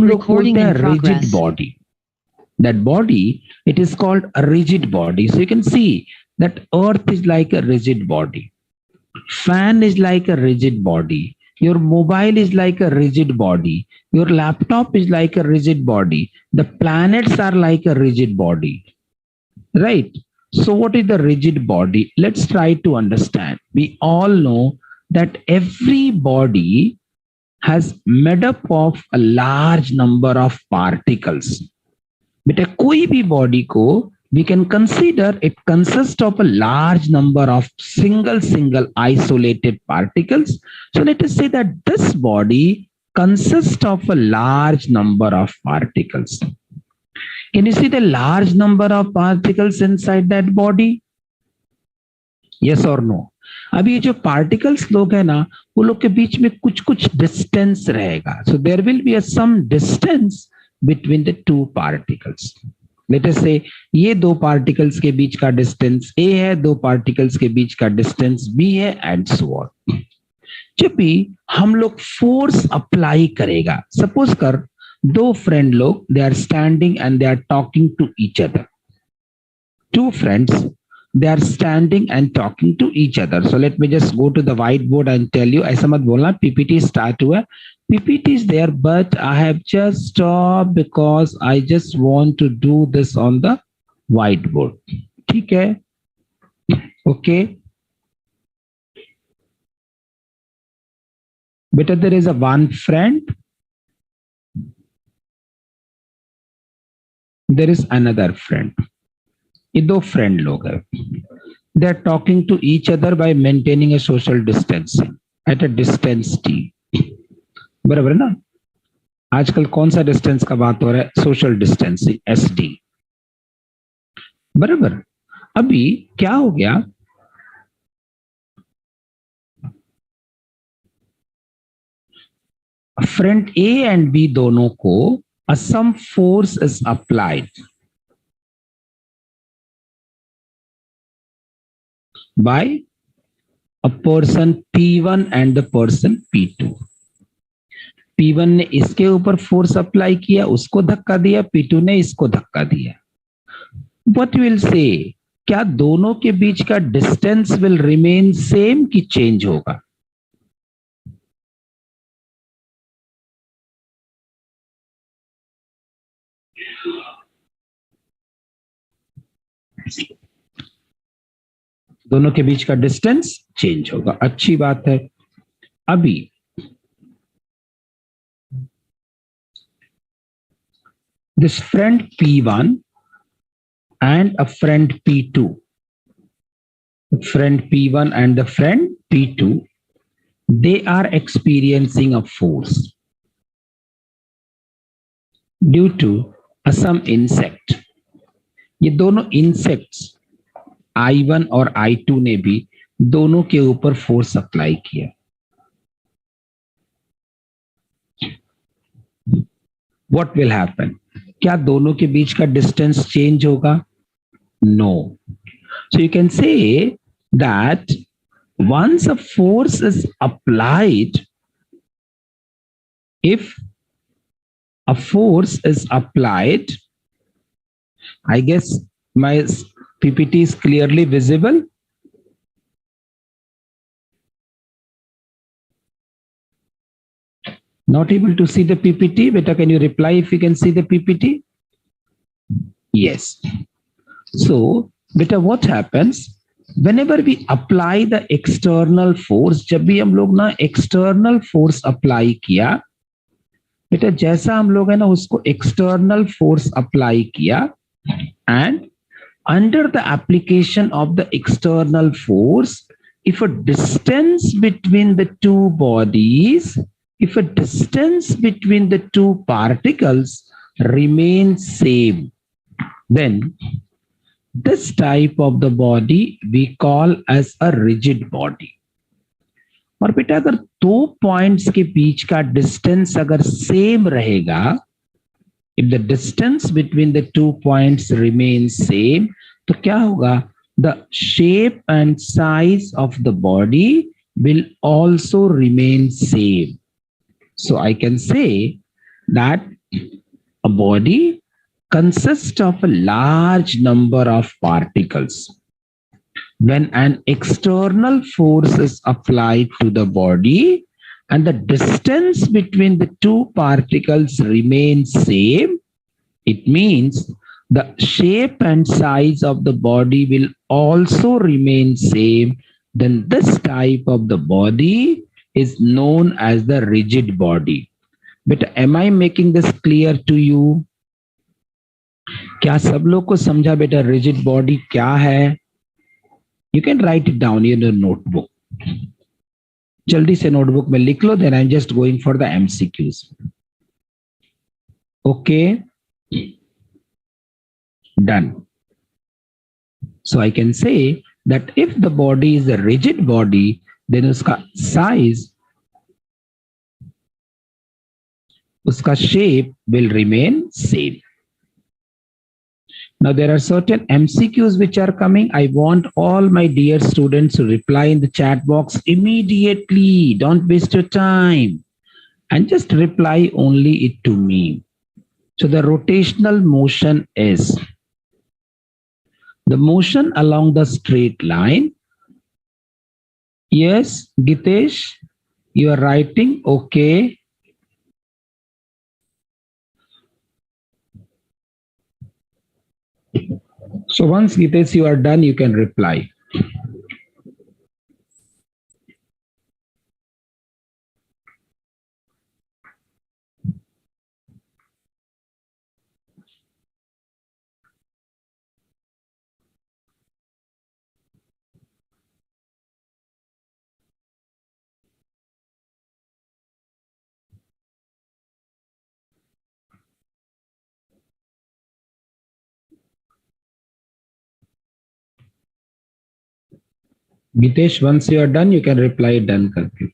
हम लोग Recording बोलते हैं in rigid progress. body. That body, it is called a rigid body. So you can see that earth is like a rigid body. Fan is like a rigid body. Your mobile is like a rigid body. Your laptop is like a rigid body. The planets are like a rigid body. Right? So what is the rigid body? Let's try to understand. We all know that every body has made up of a large number of particles. बेटा कोई भी body को we can consider it consists of a large number of single isolated particles. So let us say that this body consists of a large number of particles. Can you see the large number of particles inside that body? Yes or no? अभी ये जो particles लोग है ना, वो लोग के बीच में कुछ कुछ डिस्टेंस रहेगा. So there will be a some distance between the two particles. Let us say ये दो पार्टिकल्स के बीच का डिस्टेंस A है, दो पार्टिकल्स के बीच का डिस्टेंस B है, एंड सो ऑन. जब भी हम लोग फोर्स अप्लाई करेगा, सपोज कर दो फ्रेंड लोग, they are standing and they are talking to each other. Two friends, they are standing and talking to each other. So let me just go to the whiteboard and tell you. ऐसा मत बोलना, PPT start हुआ. PPT is there, but I have just stopped because I just want to do this on the whiteboard. ठीक है? Okay. Better there is a one friend. There is another friend. ये दो friend लोग हैं. They are talking to each other by maintaining a social distancing at a distance टी. बराबर है ना? आजकल कौन सा डिस्टेंस का बात हो रहा है? Social distancing, SD. बराबर. अभी क्या हो गया? फ्रेंड A एंड B दोनों को some force is applied by a person P1 and the person P2. P1 ने इसके ऊपर फोर्स अप्लाई किया, उसको धक्का दिया, P2 ने इसको धक्का दिया. What will say? क्या दोनों के बीच का डिस्टेंस विल रिमेन सेम कि चेंज होगा? दोनों के बीच का डिस्टेंस चेंज होगा. अच्छी बात है. अभी this friend P1 and a friend P2, friend P1 and the friend P2, they are experiencing a force due to some insect. ये दोनों insects I1 और I2 ने भी दोनों के ऊपर फोर्स अप्लाई किया. What will happen? क्या दोनों के बीच का डिस्टेंस चेंज होगा? No. So you can say that once a force is applied, if a force is applied, I guess my PPT is clearly visible. Not able to see the PPT? Beta, can you reply if you can see the PPT? Yes. So, beta, what happens? Whenever we apply the external force, जब भी हम लोग ना external force apply किया, बेटा जैसा हम लोग है ना उसको external force apply किया, and under the application of the external force, if a distance between the two bodies, if a distance between the two particles remains same, then this type of the body we call as a rigid body. और बेटा अगर दो points के बीच का distance अगर same रहेगा, if the distance between the two points remains same, तो क्या होगा? The shape and size of the body will also remain same. So I can say that A body consists of a large number of particles. When an external force is applied to the body and the distance between the two particles remains same, it means the shape and size of the body will also remain same. Then this type of the body is known as the rigid body. But am I making this clear to you? क्या सब लोग को समझा बेटा rigid body क्या है? You can write it down in your notebook. जल्दी से notebook में लिख लो. Then I'm just going for the MCQs. Okay. Done. So I can say that if the body is a rigid body, then uska size, uska shape will remain same. Now there are certain MCQs which are coming. I want all my dear students to reply in the chat box immediately. Don't waste your time and just reply only it to me. So the rotational motion is the motion along the straight line. Yes, Gitesh, you are writing. Okay. So once Gitesh, you are done, you can reply. Gitesh, once you are done, you can reply done करके.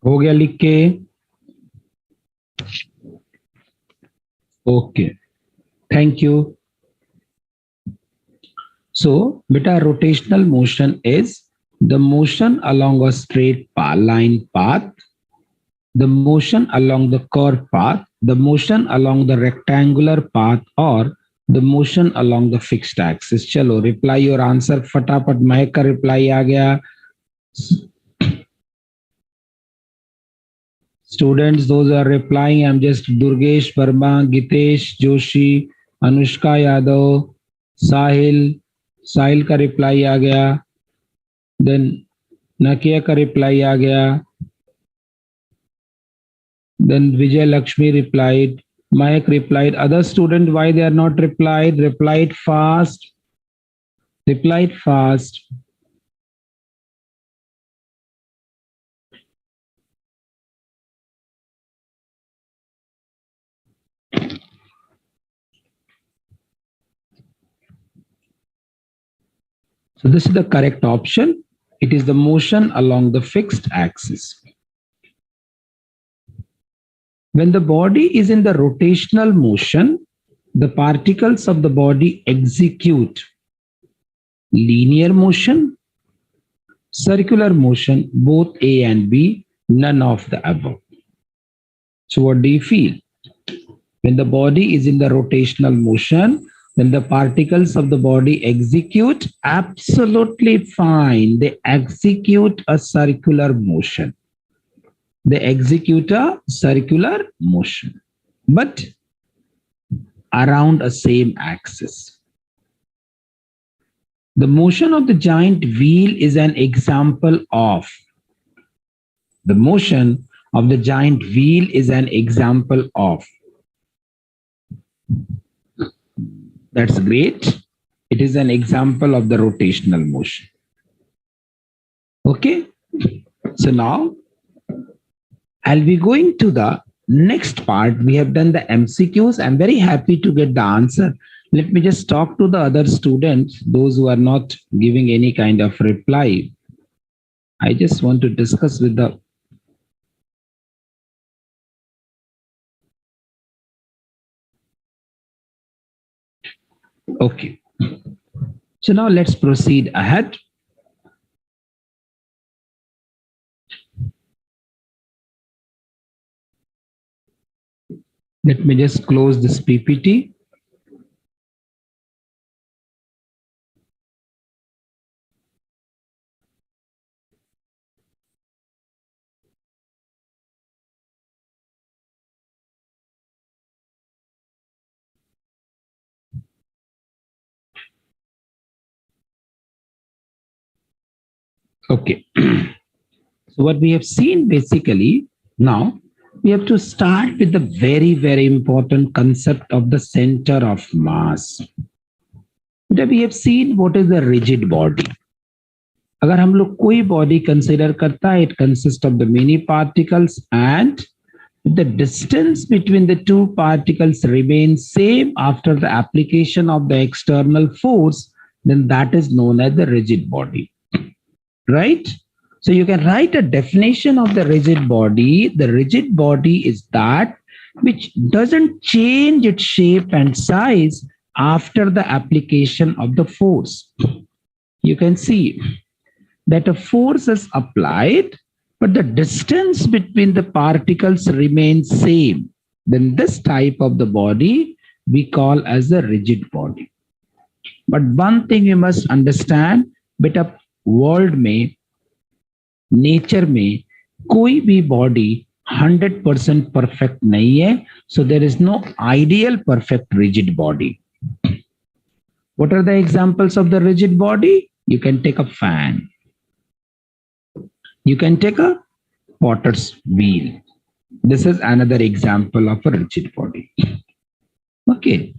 हो गया लिख के? Okay. Thank you. So, beta rotational motion is the motion along a straight line path, the motion along the curved path, the motion along the rectangular path, or the motion along the fixed axis. चलो reply your answer फटाफट. महक का reply आ गया. Students, those are replying. I'm just Durgesh Verma, Gitesh Joshi, Anushka Yadav, Sahil. साहिल का reply आ गया. Then नकिया का reply आ गया. Then Vijay Lakshmi replied. Mahek replied. Other student, why they are not replied? Replied fast. Replied fast. So this is the correct option. It is the motion along the fixed axis. When the body is in the rotational motion, the particles of the body execute linear motion, circular motion, both A and B, none of the above. So what do you feel? When the body is in the rotational motion, then the particles of the body execute absolutely fine. They execute a circular motion. They execute a circular motion, but around a same axis. The motion of the giant wheel is an example of. The motion of the giant wheel is an example of. That's great. It is an example of the rotational motion. Okay. So now I'll be going to the next part. We have done the MCQs. I'm very happy to get the answer. Let me just talk to the other students, those who are not giving any kind of reply. I just want to discuss with the Okay. So now let's proceed ahead. Let me just close this PPT. Okay. So what we have seen basically now, we have to start with the very, very important concept of the center of mass. That we have seen what is the rigid body. अगर हम लोग कोई body consider करता है, it consists of the many particles and the distance between the two particles remains same after the application of the external force, then that is known as the rigid body, right? So you can write a definition of the rigid body. The rigid body is that which doesn't change its shape and size after the application of the force. You can see that a force is applied, but the distance between the particles remains same. Then this type of the body we call as the rigid body. But one thing you must understand, beta world में, nature में कोई भी body 100% perfect नहीं है. So there is no ideal perfect rigid body. What are the examples of the rigid body? You can take a fan. You can take a potter's wheel. This is another example of a rigid body. Okay.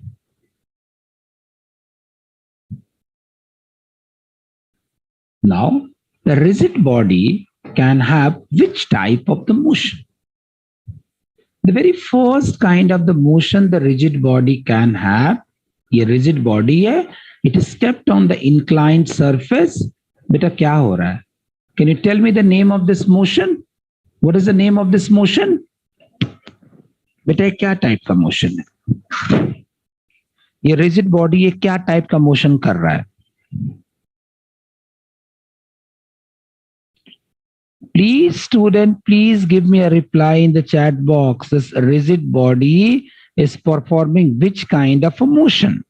Now, the rigid body can have which type of the motion? The very first kind of the motion the rigid body can have, a rigid body है, it is kept on the inclined surface. बेटा क्या हो रहा है? Can you tell me the name of this motion? What is the name of this motion? बेटा ये क्या type का मोशन है? ये रिजिड बॉडी ये क्या टाइप का मोशन कर रहा है? Please, student, please give me a reply in the chat box. This rigid body is performing which kind of a motion?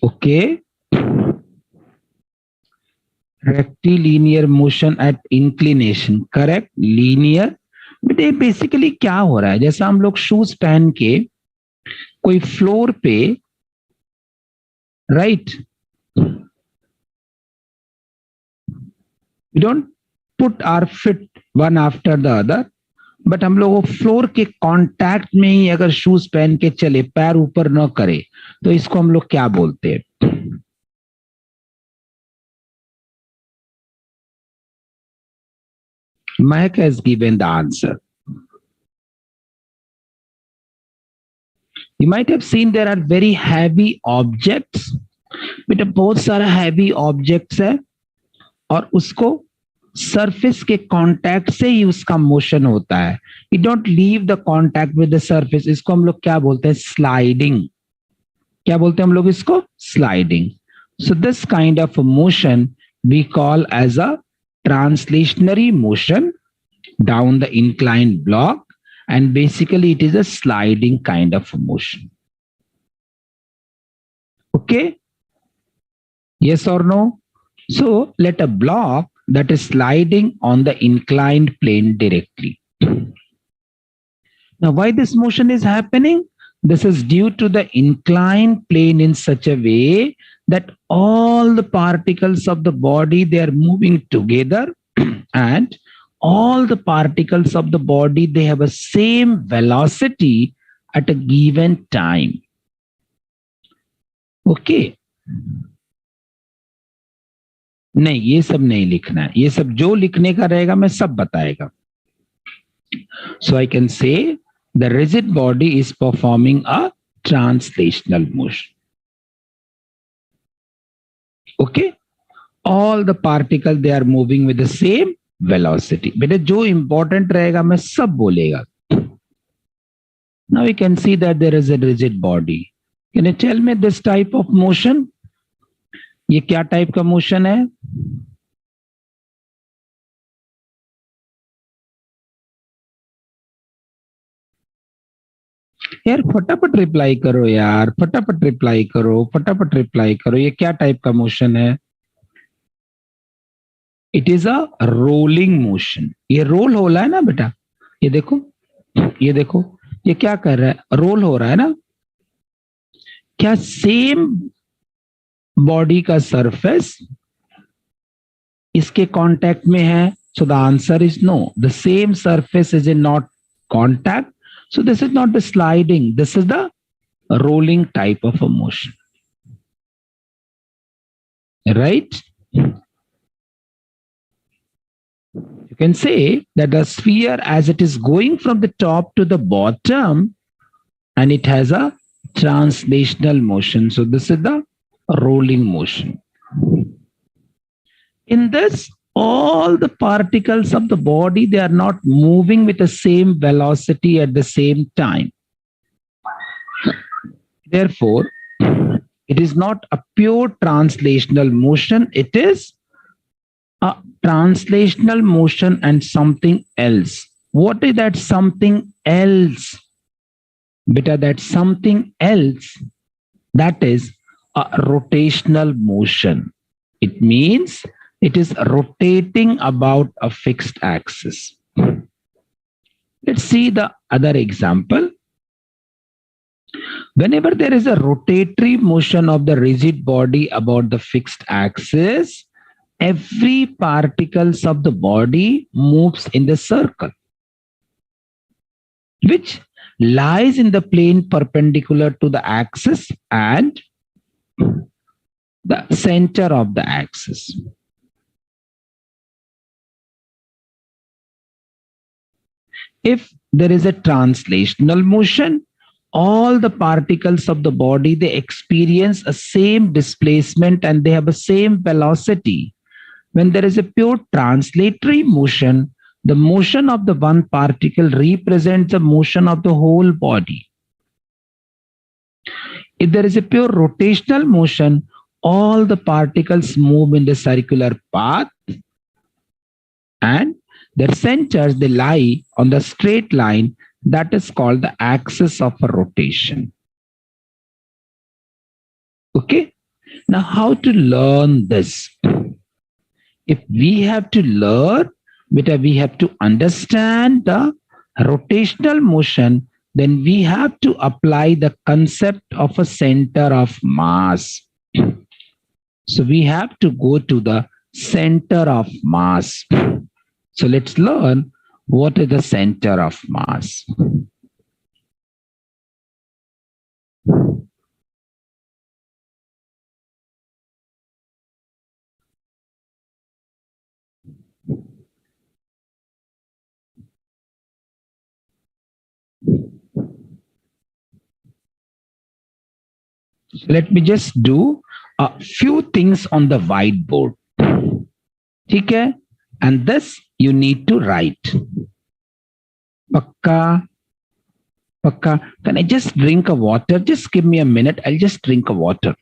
Okay. Rectilinear motion at inclination. Correct. Linear. But ये basically क्या हो रहा है? जैसा हम लोग शूज पहन के कोई फ्लोर पे, right, we don't put our feet one after the other, but हम लोग वो फ्लोर के कांटेक्ट में ही अगर शूज पहन के चले, पैर ऊपर न करे, तो इसको हम लोग क्या बोलते हैं? Mike has given the answer. You might have seen there are very heavy objects. बेटा बहुत सारा हैवी ऑब्जेक्ट्स है और उसको सरफेस के कांटेक्ट से ही उसका मोशन होता है. You don't leave the contact with the surface. इसको हम लोग क्या बोलते हैं? स्लाइडिंग. क्या बोलते हैं हम लोग इसको? Sliding. So this kind of motion we call as a translationary motion down the inclined block, and basically it is a sliding kind of motion. Okay, yes or no? So let a block that is sliding on the inclined plane directly. Now why this motion is happening? This is due to the inclined plane in such a way that all the particles of the body, they are moving together and all the particles of the body, they have a same velocity at a given time. Okay. नहीं, ये सब नहीं लिखना है. ये सब जो लिखने का रहेगा मैं सब बताएगा. So I can say the rigid body is performing a translational motion. Okay, all the particles, they are moving with the same velocity. बेटे जो important रहेगा मैं सब बोलेगा. Now we can see that there is a rigid body. Can you tell me this type of motion? ये क्या type का motion है? यार फटाफट रिप्लाई करो यार, फटाफट रिप्लाई करो, फटाफट रिप्लाई करो. ये क्या टाइप का मोशन है? It is a rolling motion. ये रोल हो रहा है ना बेटा, ये देखो, ये देखो, ये क्या कर रहा है? रोल हो रहा है ना. क्या सेम बॉडी का सरफेस इसके कांटेक्ट में है? So the answer is no. The same surface is in not contact. So this is not the sliding, this is the rolling type of a motion. Right? You can say that the sphere as it is going from the top to the bottom and it has a translational motion. So this is the rolling motion. In this, all the particles of the body, they are not moving with the same velocity at the same time. Therefore, it is not a pure translational motion. It is a translational motion and something else. What is that something else? Beta, that something else, that is a rotational motion. It means it is rotating about a fixed axis. Let's see the other example. Whenever there is a rotatory motion of the rigid body about the fixed axis, every particles of the body moves in the circle, which lies in the plane perpendicular to the axis and the center of the axis. If there is a translational motion, all the particles of the body, they experience a same displacement and they have a same velocity. When there is a pure translatory motion, the motion of the one particle represents the motion of the whole body. If there is a pure rotational motion, all the particles move in the circular path and their centers, they lie on the straight line that is called the axis of a rotation. Okay. Now, how to learn this? If we have to learn, we have to understand the rotational motion, then we have to apply the concept of a center of mass. So we have to go to the center of mass. So let's learn what is the center of mass. So let me just do a few things on the whiteboard. Okay? And this you need to write. Pakka. Pakka. Can I just drink a water? Just give me a minute. I'll just drink a water.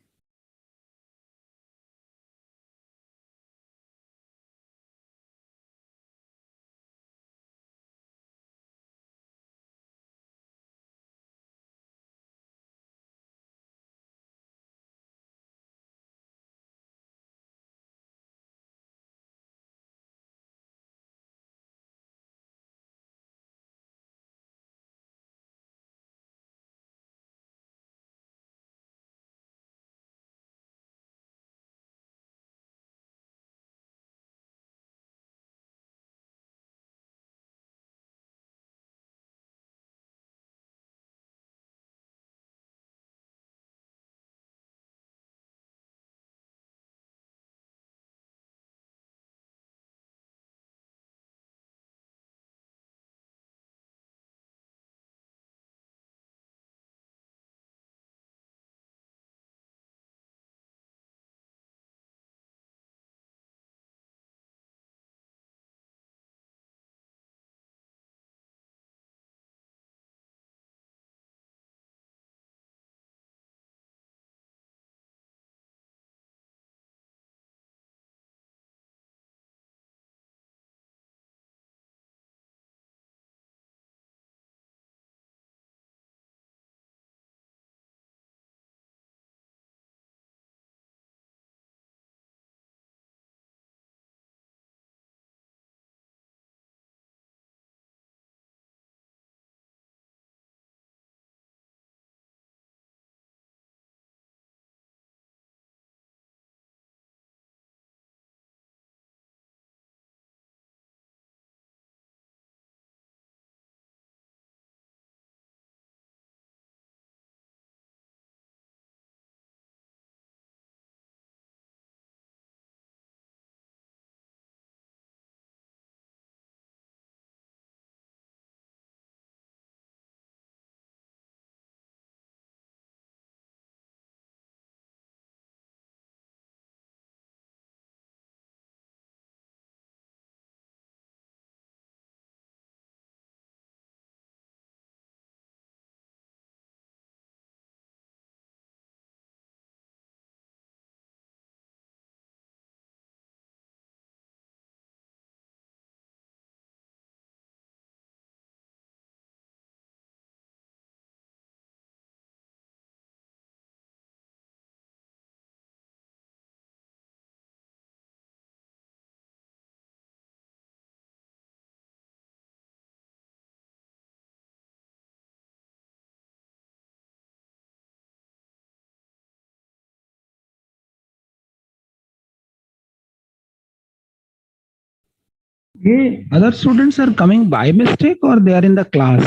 ये other students are coming by mistake और they are in the class?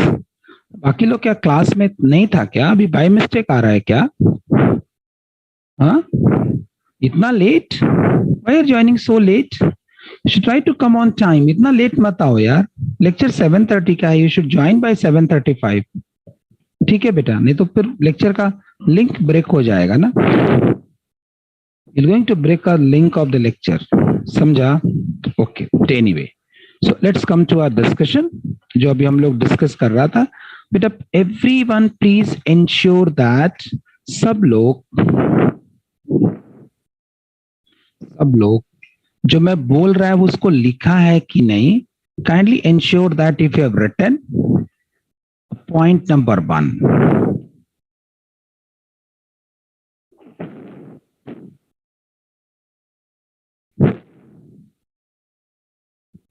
बाकी लोग क्या class में नहीं था क्या? अभी बाय मिस्टेक आ रहा है क्या? हाँ, इतना late? Why are joining so late? You should try to come on time. इतना लेट मत आओ यार. लेक्चर 7:30 का है. You should join by 7:35. ठीक है बेटा, नहीं तो फिर लेक्चर का लिंक ब्रेक हो जाएगा ना. You going to break a link of the lecture. समझा? Okay, anyway. So let's come to our discussion. जो अभी हम लोग डिस्कस कर रहा था बेटा, एवरीवन प्लीज इंश्योर दैट सब लोग सब लोग जो मैं बोल रहा है वो उसको लिखा है कि नहीं. Kindly ensure that if you have written point number 1.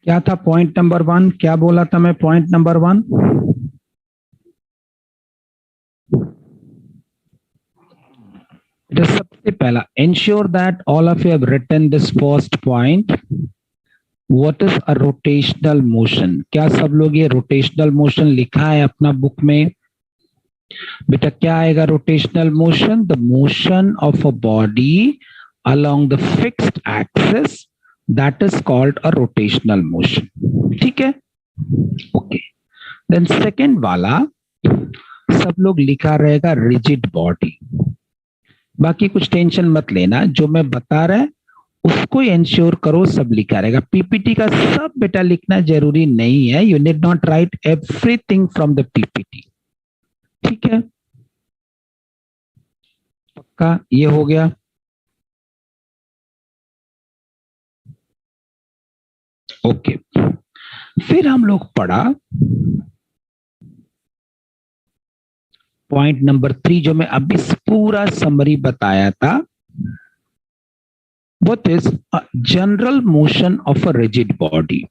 क्या था पॉइंट नंबर 1? क्या बोला था मैं पॉइंट नंबर 1? सबसे पहला, ensure that all of you have written this first point. What is a rotational motion? क्या सब लोग ये रोटेशनल मोशन लिखा है अपना बुक में? बेटा क्या आएगा rotational motion? The motion of a body along the fixed axis, that is called a rotational motion. ठीक है? ओके. देन सेकेंड वाला सब लोग लिखा रहेगा रिजिड बॉडी. बाकी कुछ टेंशन मत लेना, जो मैं बता रहा है उसको इंश्योर करो सब लिखा रहेगा. पीपीटी का सब बेटा लिखना जरूरी नहीं है. You need not right everything from the PPT. ठीक है? पक्का ये हो गया? ओके. फिर हम लोग पढ़ा पॉइंट नंबर 3, जो मैं अभी पूरा समरी बताया था. What is a general motion of a rigid body?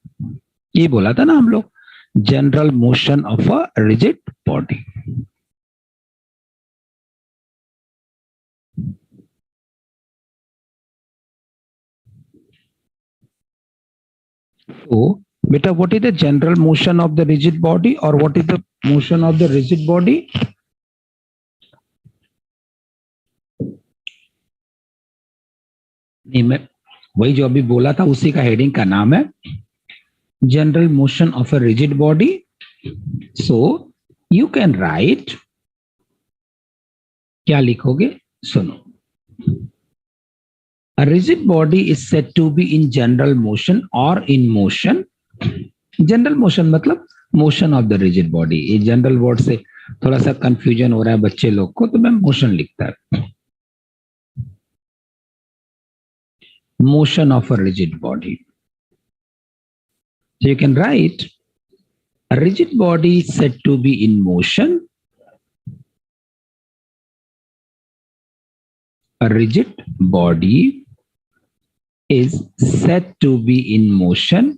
ये बोला था ना हम लोग, general motion of a rigid body. तो बेटा what is the general motion of the rigid body और what is the motion of the rigid body? नहीं, मैं वही जो अभी बोला था उसी का हेडिंग का नाम है general motion of a rigid body. So you can write, क्या लिखोगे? सुनो. A rigid body is said to be in general motion or in motion. General motion मतलब motion of the rigid body. ये general word से थोड़ा सा confusion हो रहा है बच्चे लोग को, तो मैं मोशन लिखता है. Motion of a rigid body. So you can write a rigid body is said to be in motion. A rigid body is said to be in motion.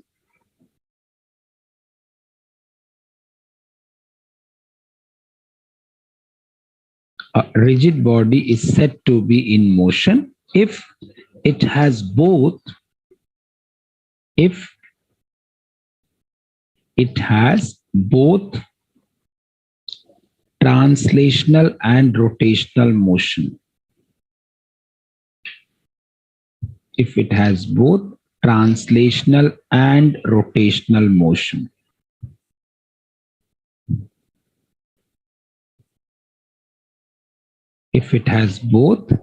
A rigid body is said to be in motion if it has both, if it has both translational and rotational motion. If it has both translational and rotational motion. If it has both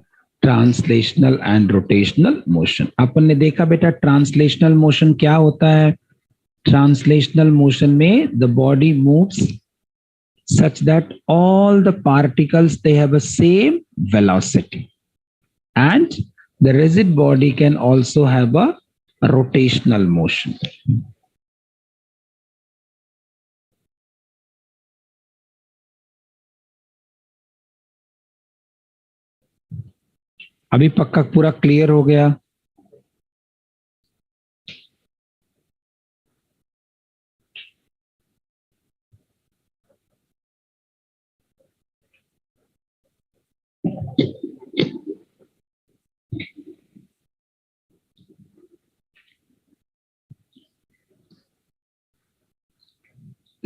translational and rotational motion. अपन ने देखा बेटा translational motion क्या होता है. Translational motion में the body moves such that all the particles they have a same velocity, and the rigid body can also have a rotational motion. अभी पक्का पूरा क्लियर हो गया?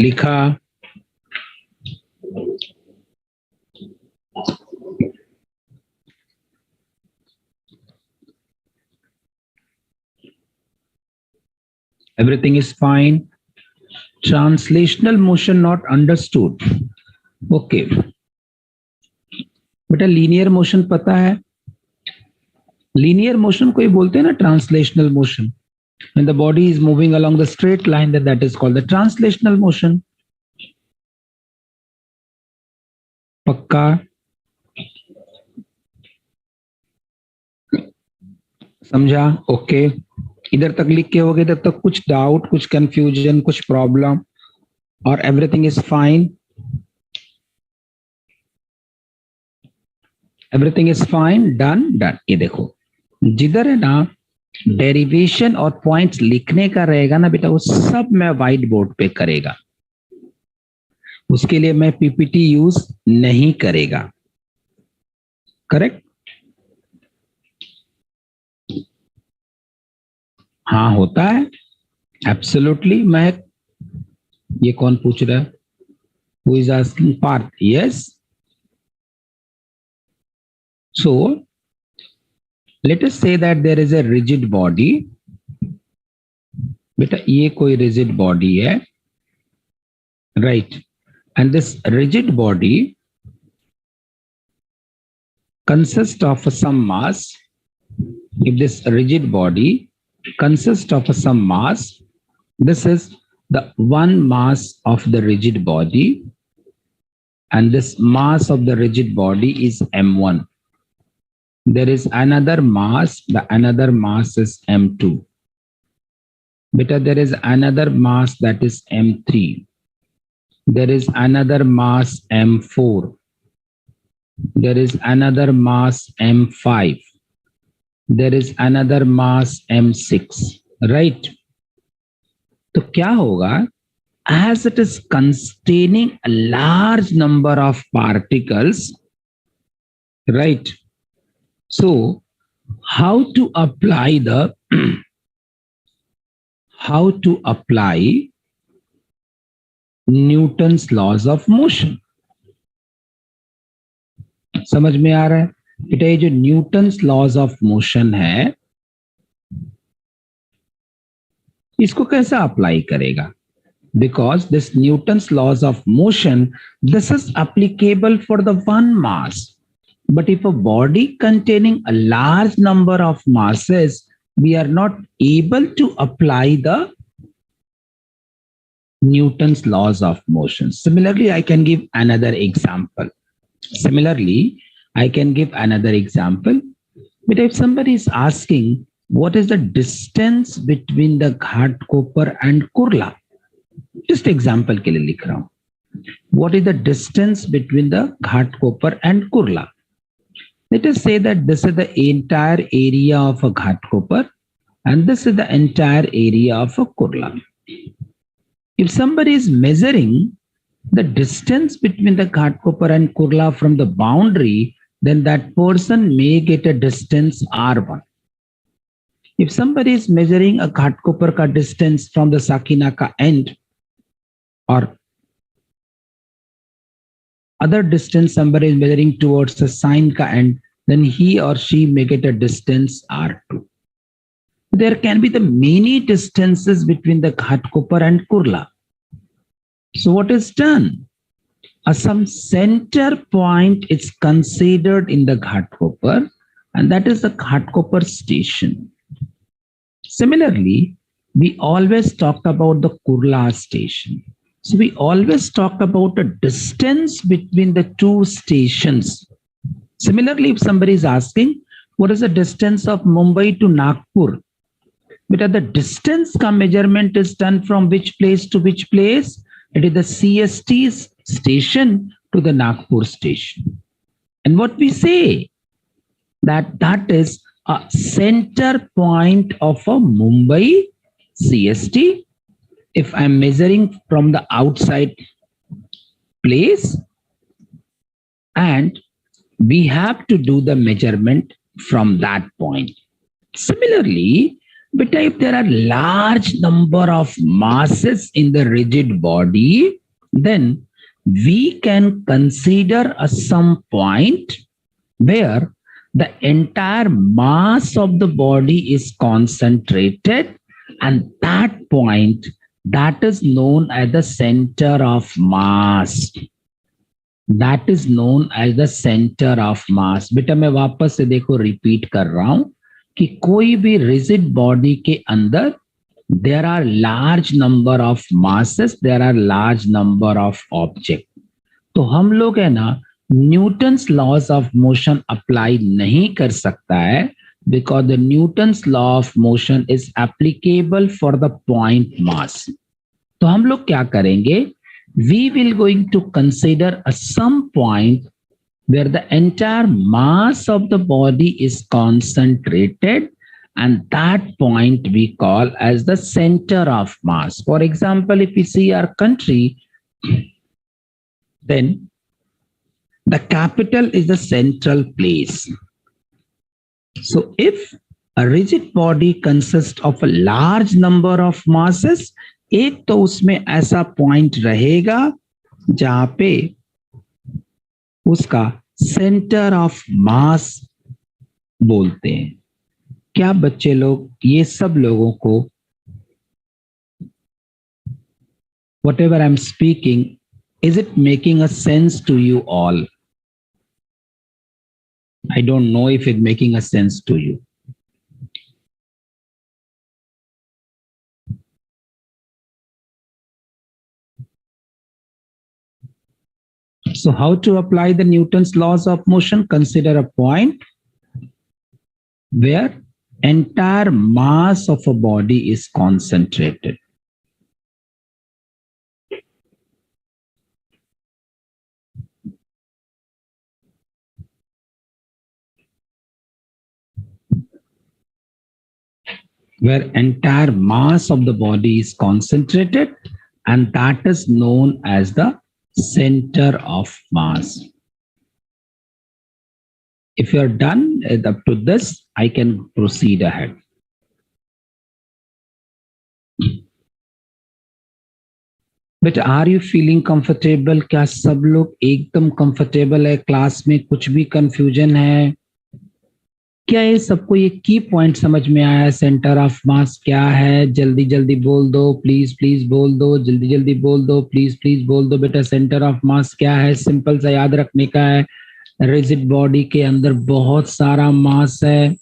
लिखा, everything is fine. Translational motion not understood. Okay. बेटा linear motion पता है? Linear motion को ही बोलते हैं ना translational motion. When the body is moving along the straight line, then that is called the translational motion. पक्का? समझा? ओके. इधर तक लिख के हो गए, इधर तक कुछ डाउट, कुछ कंफ्यूजन, कुछ प्रॉब्लम, और everything is fine? Everything is fine, done done. ये देखो, जिधर है ना डेरिवेशन और पॉइंट्स लिखने का रहेगा ना बेटा, वो सब मैं व्हाइट बोर्ड पे करेगा. उसके लिए मैं पीपीटी यूज नहीं करेगा. करेक्ट? हाँ होता है, एब्सोल्युटली. मैं, ये कौन पूछ रहा है? Who is asking? Parth. Yes. So let us say that there is a rigid body. बेटा ये कोई rigid body है, right? And this rigid body consists of some mass. If this rigid body consists of some mass, this is the one mass of the rigid body, and this mass of the rigid body is m1. There is another mass, the another mass is m2. Beta, there is another mass that is m3. There is another mass m4. There is another mass m5. There is another mass m6. Right? तो क्या होगा? As it is containing a large number of particles, right? So how to apply Newton's laws of motion? समझ में आ रहा है बेटा? ये जो न्यूटन्स लॉज ऑफ मोशन है, इसको कैसा अप्लाई करेगा? Because this Newton's laws of motion, this is applicable for the one mass. But if a body containing a large number of masses, we are not able to apply the Newton's laws of motion. Similarly, I can give another example. But if somebody is asking, what is the distance between the Ghatkopar and Kurla? Just example के लिए लिख रहा हूँ. What is the distance between the Ghatkopar and Kurla? Let us say that this is the entire area of a Ghatkopar and this is the entire area of a Kurla. If somebody is measuring the distance between the Ghatkopar and Kurla from the boundary, then that person may get a distance R1. If somebody is measuring a Ghatkopar ka distance from the Sakina ka end or other distance somebody is measuring towards the sine ka end, then he or she may get a distance R2. There can be the many distances between the Ghatkopar and Kurla. So what is done? Some center point is considered in the Ghatkopar, and that is the Ghatkopar station. Similarly, we always talk about the Kurla station. So we always talk about the distance between the two stations. Similarly, if somebody is asking, what is the distance of Mumbai to Nagpur? But the distance ka measurement is done from which place to which place? It is the CST station to the Nagpur station. And what we say, that is a center point of a Mumbai CST. If I'm measuring from the outside place, and we have to do the measurement from that point. Similarly, But if there are large number of masses in the rigid body, then we can consider some point where the entire mass of the body is concentrated, and that point, that is known as the center of mass. That is known as the center of mass. बेटा मैं वापस से देखो repeat कर रहा हूं कि कोई भी रिजिड बॉडी के अंदर there are large number of masses, there are large number of object. तो हम लोग है ना Newton's laws of motion apply नहीं कर सकता है, because the Newton's law of motion is applicable for the point mass. तो हम लोग क्या करेंगे, we will going to consider some point where the entire mass of the body is concentrated, and that point we call as the center of mass. For example, if we see our country, then the capital is the central place. So if a rigid body consists of a large number of masses, एक तो उसमें ऐसा point रहेगा जहां पे उसका centre of मास बोलते हैं. क्या बच्चे लोग ये सब लोगों को whatever I'm speaking, is it making a sense to you all? I don't know if it's making a sense to you. So how to apply the Newton's laws of motion? Consider a point where entire mass of a body is concentrated. Where entire mass of the body is concentrated, and that is known as the center of mass. If you are done up to this, I can proceed ahead. But are you feeling comfortable? क्या सब लोग एकदम comfortable है? Class में कुछ भी confusion है? क्या ये सबको ये की पॉइंट समझ में आया? सेंटर ऑफ मास क्या है? जल्दी जल्दी बोल दो, प्लीज प्लीज बोल दो, जल्दी जल्दी बोल दो, प्लीज प्लीज बोल दो. बेटा सेंटर ऑफ मास क्या है? सिंपल सा याद रखने का है. रिजिड बॉडी के अंदर बहुत सारा मास है,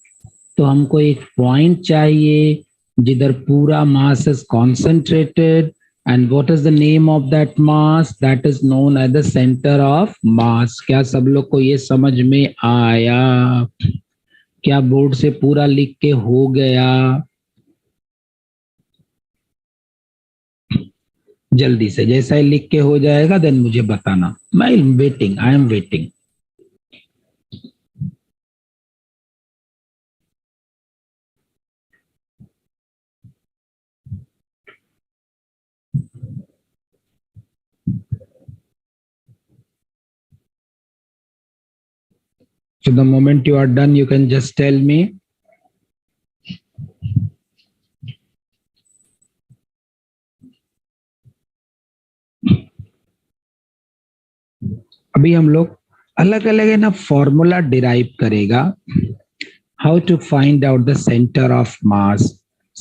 तो हमको एक पॉइंट चाहिए जिधर पूरा mass is concentrated. And what is the name of that mass? That is known as the centre of mass. क्या सब लोग को ये समझ में आया? क्या बोर्ड से पूरा लिख के हो गया? जल्दी से, जैसा ही लिख के हो जाएगा देन मुझे बताना. मैं waiting, I am waiting. So the moment you are done, you can just tell me. अभी हम लोग अलग अलग है ना फॉर्मूला डिराइव करेगा. How to find out the centre of mass.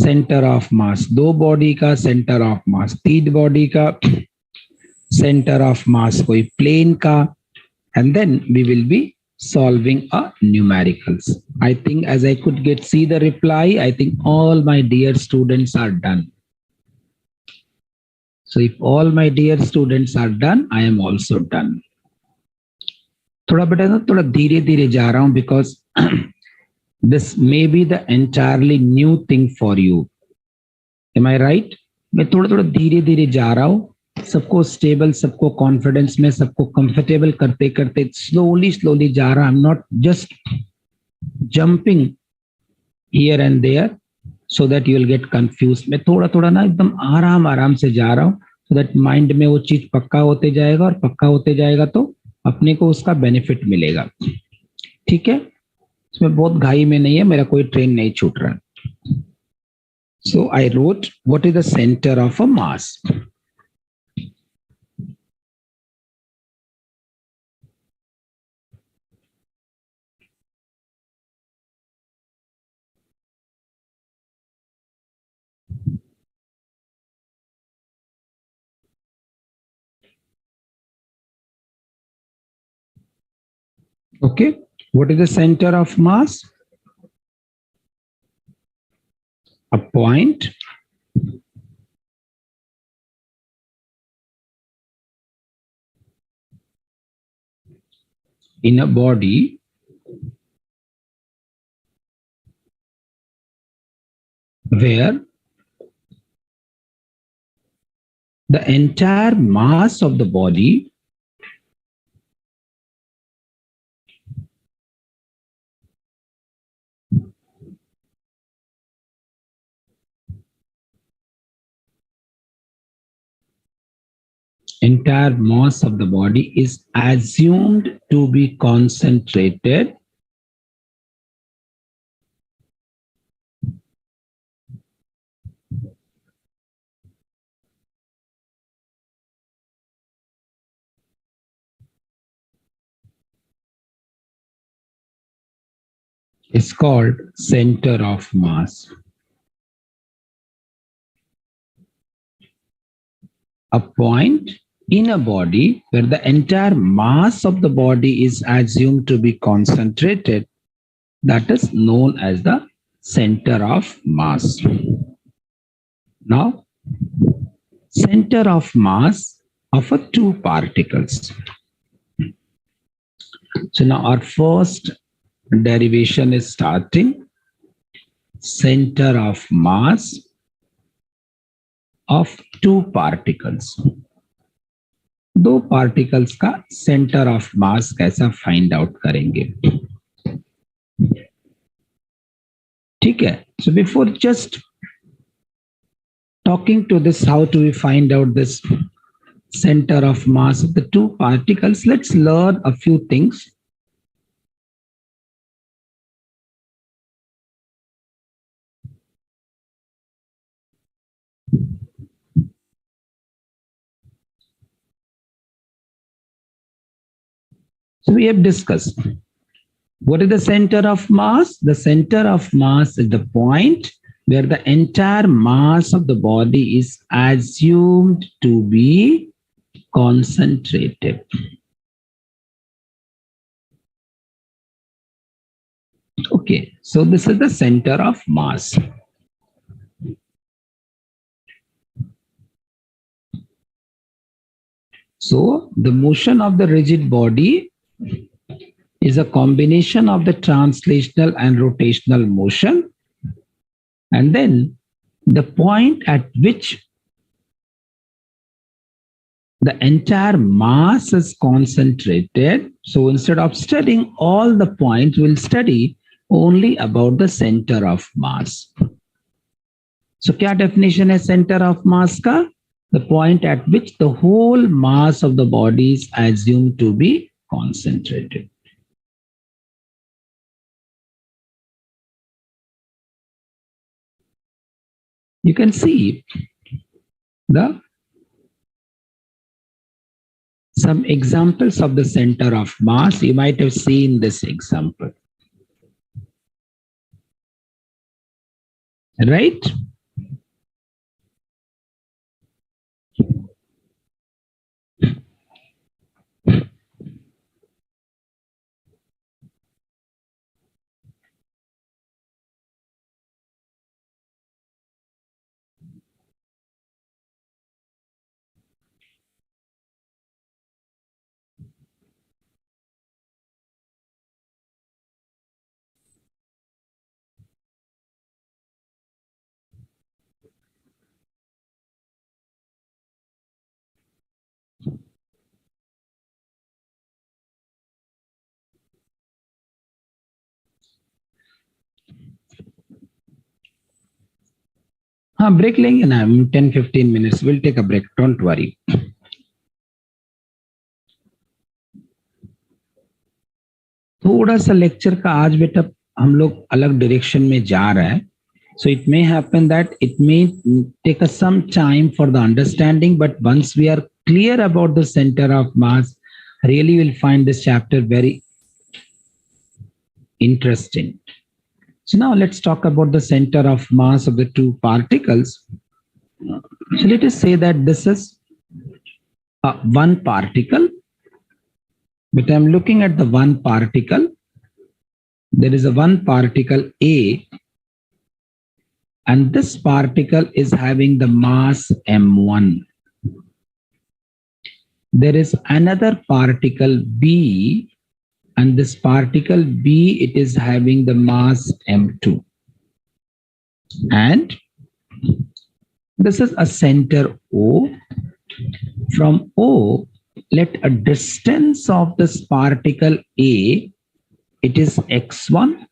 Centre of mass, दो बॉडी का सेंटर ऑफ मास, तीन बॉडी का सेंटर ऑफ मास, कोई प्लेन का, and then we will be solving a numericals. I think as I could see the reply, I think all my dear students are done. So if all my dear students are done, I am also done. थोड़ा बेटा ना थोड़ा धीरे धीरे जा रहा हूं, because this may be the entirely new thing for you. Am I right? मैं थोड़ा थोड़ा धीरे धीरे जा रहा हूं, सबको स्टेबल, सबको कॉन्फिडेंस में, सबको कंफर्टेबल करते करते स्लोली स्लोली जा रहा. I am not just jumping here and there so that you will get confuse. मैं थोड़ा थोड़ा ना एकदम आराम आराम से जा रहा हूँ, सो दैट माइंड में वो चीज पक्का होते जाएगा, और पक्का होते जाएगा तो अपने को उसका बेनिफिट मिलेगा. ठीक है, इसमें बहुत घाई में नहीं है, मेरा कोई ट्रेन नहीं छूट रहा है. So I wrote, what is the center of a mass? Okay. What is the center of mass? A point in a body where the entire mass of the body is assumed to be concentrated is called center of mass. A point in a body where the entire mass of the body is assumed to be concentrated, that is known as the center of mass. Now, center of mass of a two particles. So now our first derivation is starting. Center of mass of two particles. दो particles का centre of मास कैसा find out करेंगे? ठीक है. So before just talking to this, how do we find out this center of mass of the two particles? Let's learn a few things. So we have discussed what is the center of mass. The center of mass is the point where the entire mass of the body is assumed to be concentrated. Okay, so this is the center of mass. So the motion of the rigid body is a combination of the translational and rotational motion. And then the point at which the entire mass is concentrated. So instead of studying all the points, we'll study only about the center of mass. So क्या definition है center of mass का? The point at which the whole mass of the body is assumed to be concentrated. You can see some examples of the center of mass. You might have seen this example. Right? हाँ break लेंगे ना 10-15 minutes. We'll take a break. Don't worry. थोड़ा सा lecture का आज बेटा हम लोग अलग डायरेक्शन में जा रहे हैं. So it may happen that it may take us some time for the understanding, but once we are clear about the center of mass, really will find this chapter very interesting. So now let's talk about the center of mass of the two particles. So let us say that this is one particle, but I'm looking at the one particle. There is a one particle A, and this particle is having the mass m1. There is another particle B, and this particle B, it is having the mass m2. And this is a center O. From O, let a distance of this particle A, it is x1.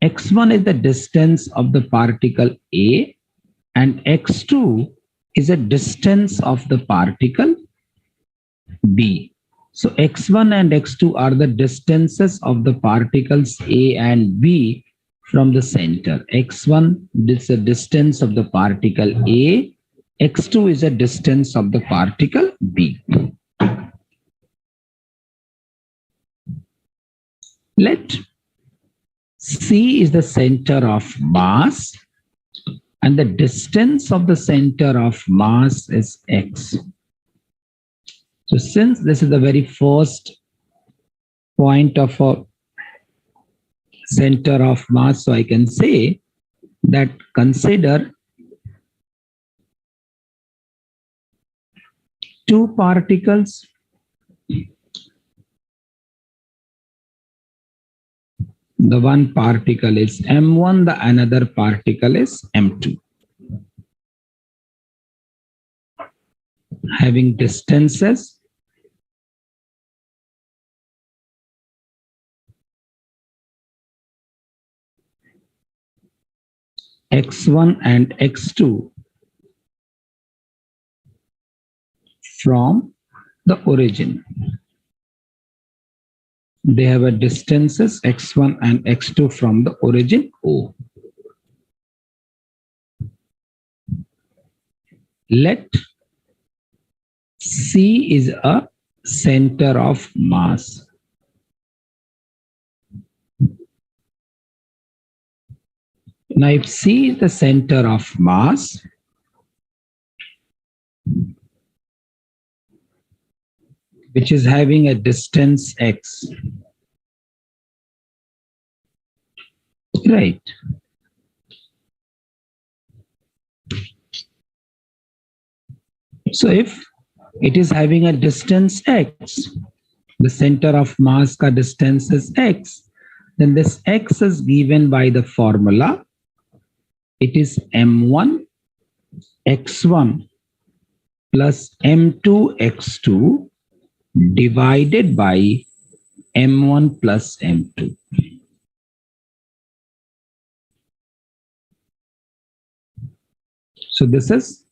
x1 is the distance of the particle A, and x2 is a distance of the particle B. So x1 and x2 are the distances of the particles A and B from the center. x1 is the distance of the particle A, x2 is a distance of the particle B. Let C is the center of mass, and the distance of the center of mass is x. So since this is the very first point of a center of mass, so I can say that consider two particles. The one particle is m1, the another particle is m2. Having distances x1 and x2 from the origin. They have a distances x1 and x2 from the origin O. Let C is a center of mass. Now if C is the center of mass, which is having a distance x, right? So if it is having a distance x, the center of mass ka distance is x, then this x is given by the formula. It is m1 x1 plus m2 x2 divided by m1 plus m2. So this is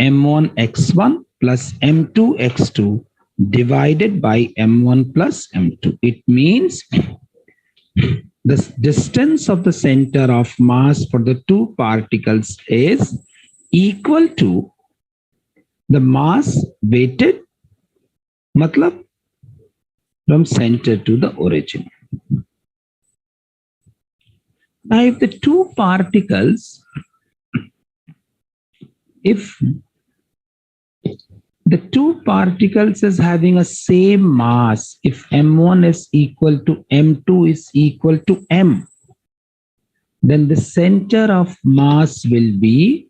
m1 x1 plus m2 x2 divided by m1 plus m2. It means the distance of the center of mass for the two particles is equal to the mass weighted, matlab from center to the origin. Now if the two particles, if the two particles is having a same mass, if m1 is equal to m2 is equal to m, then the center of mass will be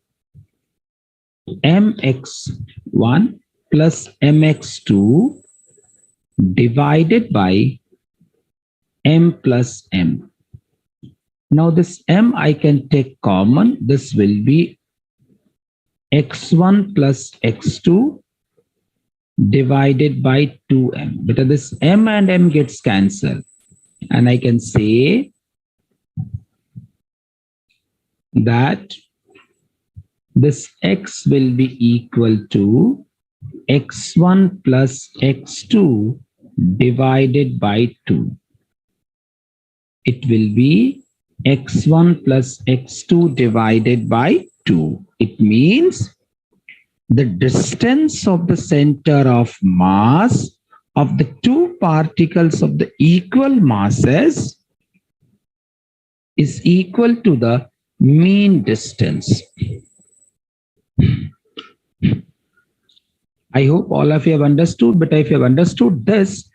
mx1 plus mx2 divided by m plus m. Now this m I can take common. This will be x1 plus x2 divided by 2m. But this m and m gets cancelled, and I can say that this x will be equal to x1 plus x2 divided by 2. It will be x1 plus x2 divided by 2. It means the distance of the center of mass of the two particles of the equal masses is equal to the mean distance. I hope all of you have understood, but if you have understood this,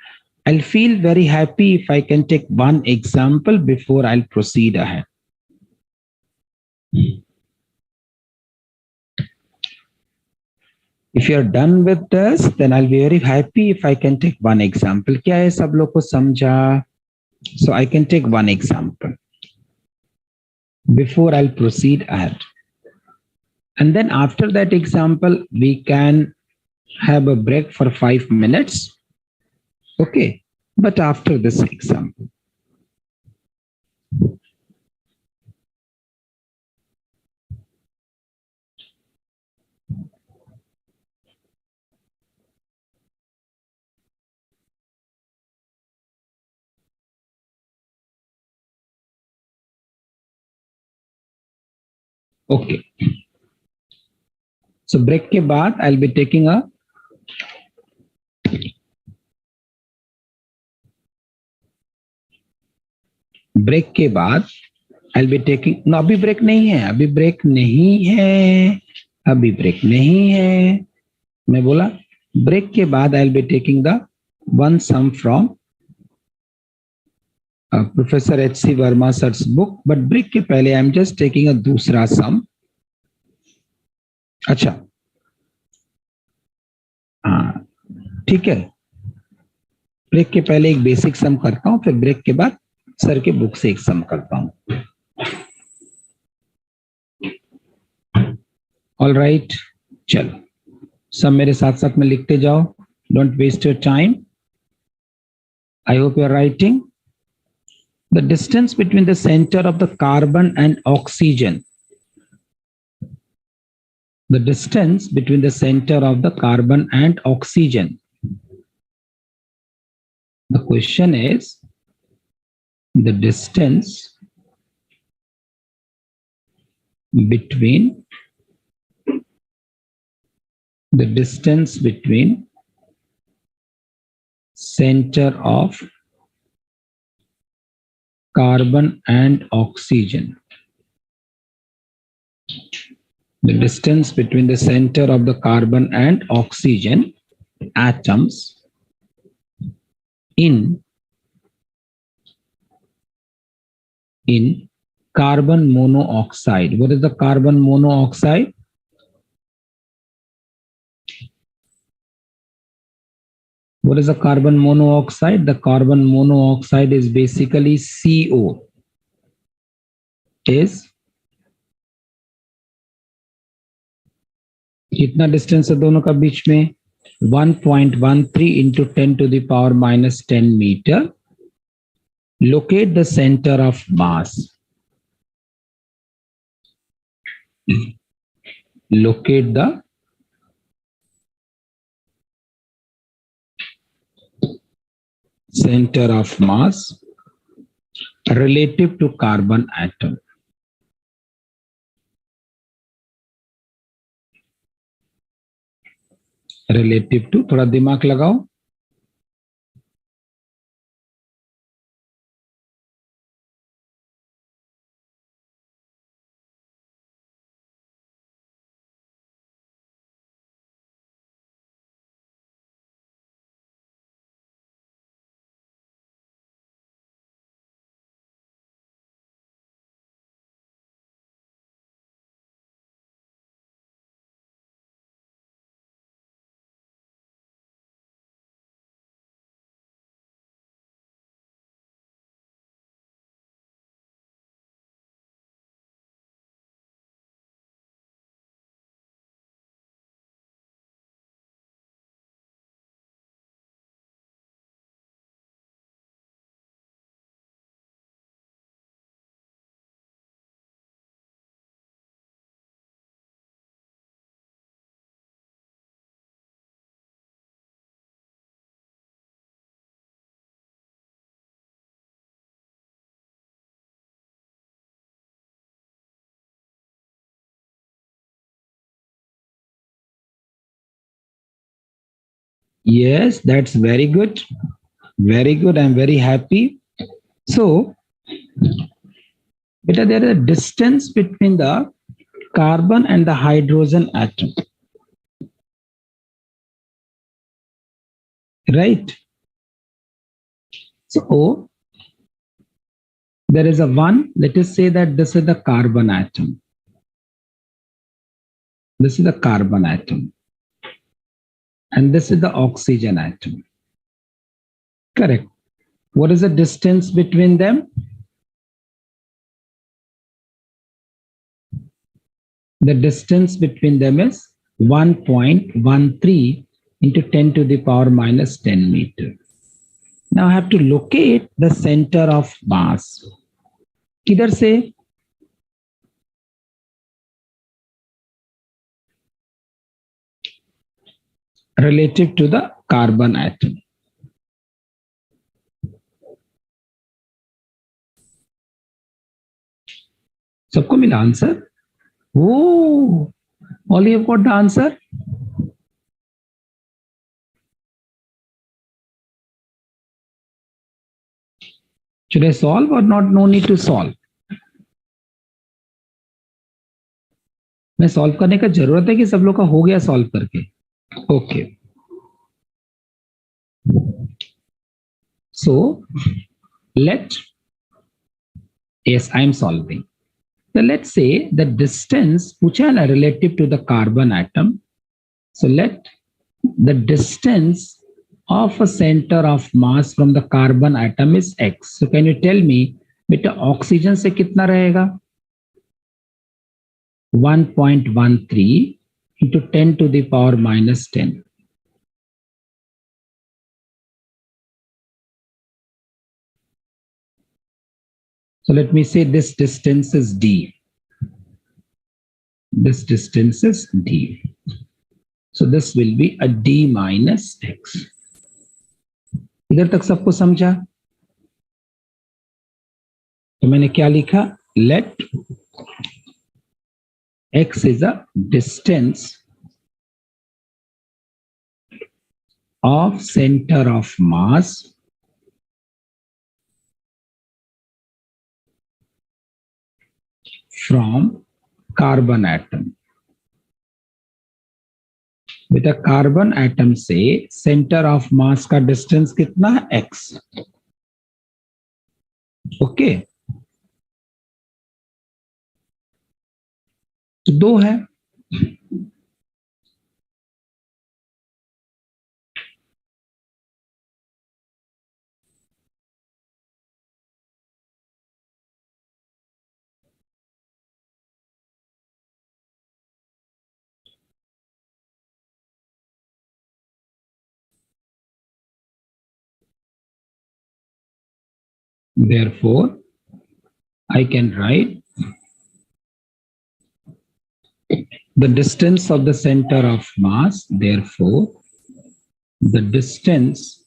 I'll feel very happy if I can take one example before I'll proceed ahead. If you're done with this, then I'll be very happy if I can take one example. क्या है सब लोग को समझा? So I can take one example before I'll proceed ahead. And then after that example, we can have a break for 5 minutes. Okay. But after this example. Okay. So break के बाद I'll be taking a break के बाद I'll be taking no अभी break नहीं है, अभी break नहीं है, अभी ब्रेक नहीं है. मैं बोला ब्रेक के बाद I'll be taking the one sum from Professor H.C. Verma sir's book, but break के पहले I'm just taking a दूसरा sum. अच्छा, हाँ ठीक है. ब्रेक के पहले एक बेसिक सम करता हूँ, फिर ब्रेक के बाद सर के बुक से एक सम करता हूँ. ऑल राइट, चलो सब मेरे साथ साथ में लिखते जाओ. Don't waste your time. I hope you are writing. The distance between the centre of the carbon and oxygen. The distance between the center of the carbon and oxygen. The question is the distance between center of carbon and oxygen. The distance between the center of the carbon and oxygen atoms in carbon monoxide. What is the carbon monoxide? What is the carbon monoxide? The carbon monoxide is basically CO. Is कितना distance है दोनों का बीच में? 1.13 into 10 to the power minus 10 meter. Locate the center of mass. Locate the center of mass relative to carbon atom. Relative to, थोड़ा दिमाग लगाओ. Yes, that's very good. Very good. I'm very happy. So, beta, there is a distance between the carbon and the hydrogen atom, right? So, there is a one, let us say that this is the carbon atom. This is the carbon atom. And this is the oxygen atom. Correct. What is the distance between them? The distance between them is 1.13 into 10 to the power minus 10 meter. Now I have to locate the center of mass. किधर से? Relative to the carbon atom. सबको मिला answer? Oh, all you have got the answer? Should I solve or not? No need to solve. मैं solve करने का जरूरत है कि सब लोग का हो गया सॉल्व करके? Okay. So yes, I am solving. So let's say the distance which are relative to the carbon atom. So let the distance of a center of mass from the carbon atom is x. So can you tell me, बेटा oxygen से कितना रहेगा? 1.13 into 10 to the power minus 10. So let me say this distance is d. This distance is d. So this will be a d minus x. इधर तक सबको समझा? तो मैंने क्या लिखा? Let x is a distance of center of mass from carbon atom. बेटा carbon atom से सेंटर ऑफ मास का डिस्टेंस कितना है? x. ओके. तो 2 है. Therefore, I can write the distance of the center of mass. Therefore, the distance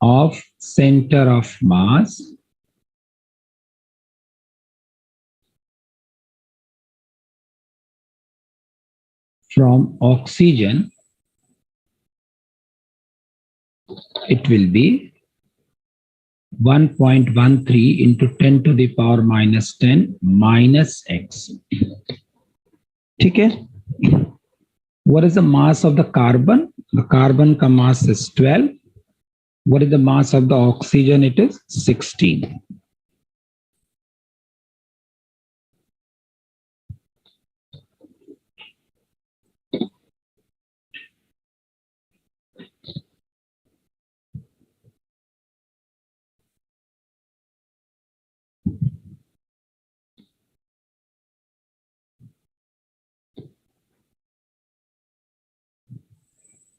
of center of mass from oxygen, it will be 1.13 into 10 to the power minus 10 minus x. ठीक है? What is the mass of the carbon? The carbon का mass is 12. What is the mass of the oxygen? It is 16.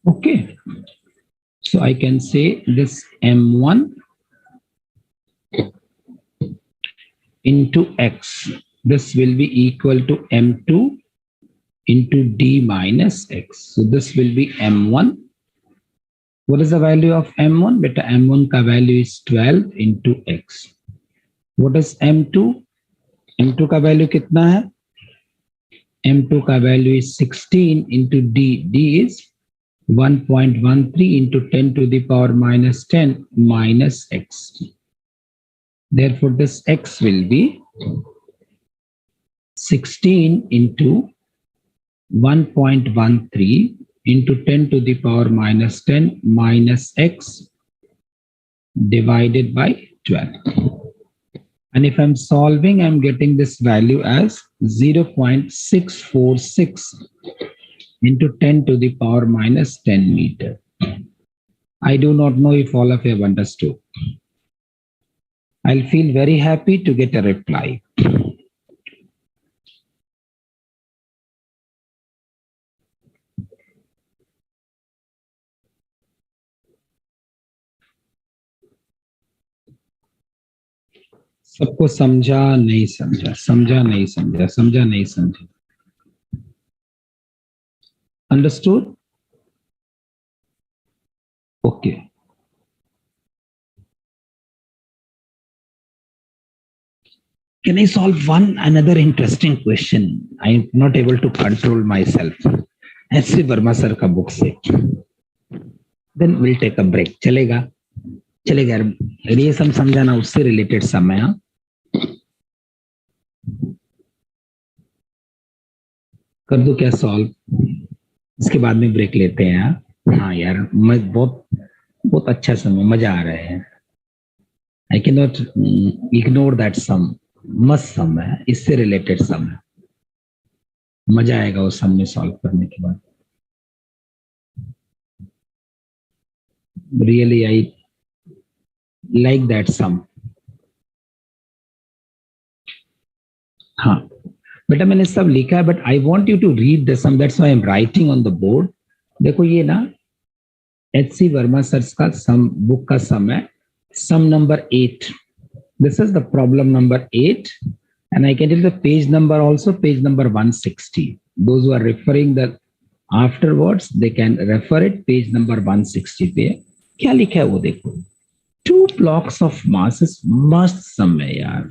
Okay, so I can say this M1 into X. This will be equal to M2 into D minus X. So this will be M1. What is the value of M1? Beta M1 का value is 12 into X. What is M2? M2 का value कितना है? M2 का value is 16 into D. D is 1.13 into 10 to the power minus 10 minus x. Therefore, this x will be 16 into 1.13 into 10 to the power minus 10 minus x divided by 12. And if I'm solving, I'm getting this value as 0.646 into 10 to the power minus 10 meter. I do not know if all of you have understood. I'll feel very happy to get a reply. सबको समझा नहीं समझा, समझा नहीं समझा, समझा नहीं समझा. Understood? Okay. Can I solve one another interesting question? I am not able to control myself. S.C. Verma sir का book से. Then we'll take a break. चलेगा? चलेगा. ये सब समझाना उससे related समय. कर दो क्या solve? इसके बाद में ब्रेक लेते हैं. हाँ यार, मैं बहुत अच्छा समय, मजा आ रहा है. I cannot ignore that sum. मस्त सम है, इससे रिलेटेड सम है. मजा आएगा उस सम में सॉल्व करने के बाद. Really, I like that sum. हाँ बेटा, मैंने सब लिखा है, but I want you to read the sum. That's why I am writing on the board. देखो ये ना H.C. वर्मा सर का सम, बुक का सम है, सम number 8. This is the problem number 8, and I can tell the page number also, page number 160. Those who are referring that afterwards, they can refer it, page number 160 पे. क्या लिखा है वो देखो. 2 blocks of masses must sum है यार.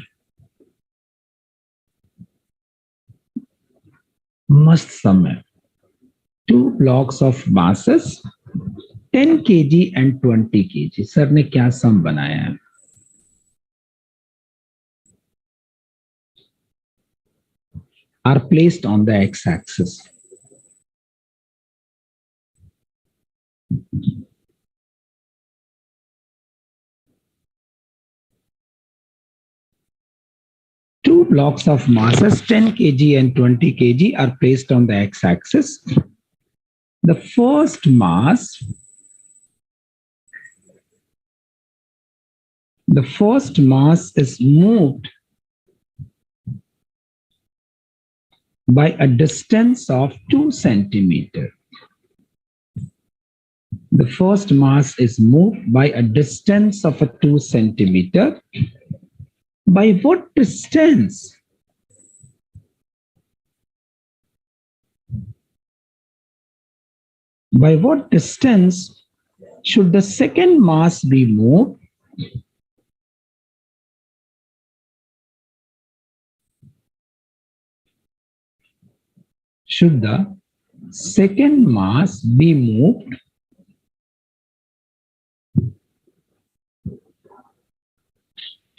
Must sum है. 2 blocks of masses 10 kg and 20 kg. Sir ने क्या सम बनाया है? Are placed on the x-axis. Two blocks of masses 10 kg and 20 kg are placed on the x-axis. The first mass is moved by a distance of 2 centimeter. The first mass is moved by a distance of 2 centimeter. By what distance? By what distance should the second mass be moved? Should the second mass be moved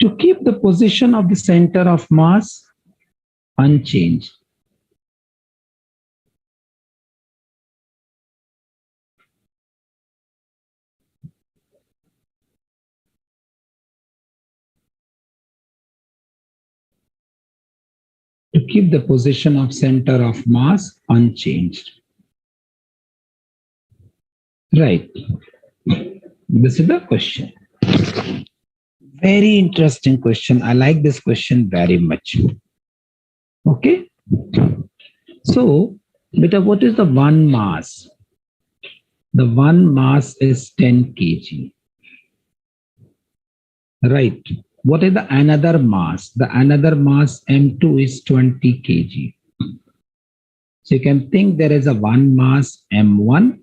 to keep the position of the center of mass unchanged? To keep the position of center of mass unchanged. Right. This is the question. Very interesting question. I like this question very much. Okay. So, beta, what is the one mass? The one mass is 10 kg. Right. What is the another mass? The another mass M2 is 20 kg. So you can think there is a one mass M1.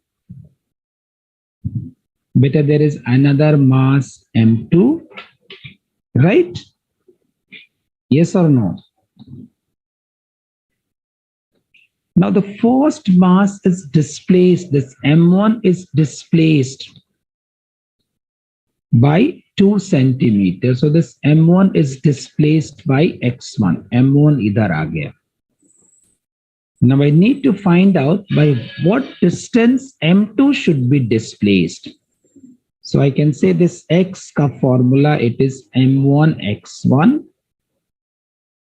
Beta, there is another mass M2. Right? Yes or no? Now the first mass is displaced. This M1 is displaced by 2 centimeters. So this M1 is displaced by X1. M1 idhar aa gaya. Now I need to find out by what distance M2 should be displaced. So I can say this X ka formula, it is M1 X1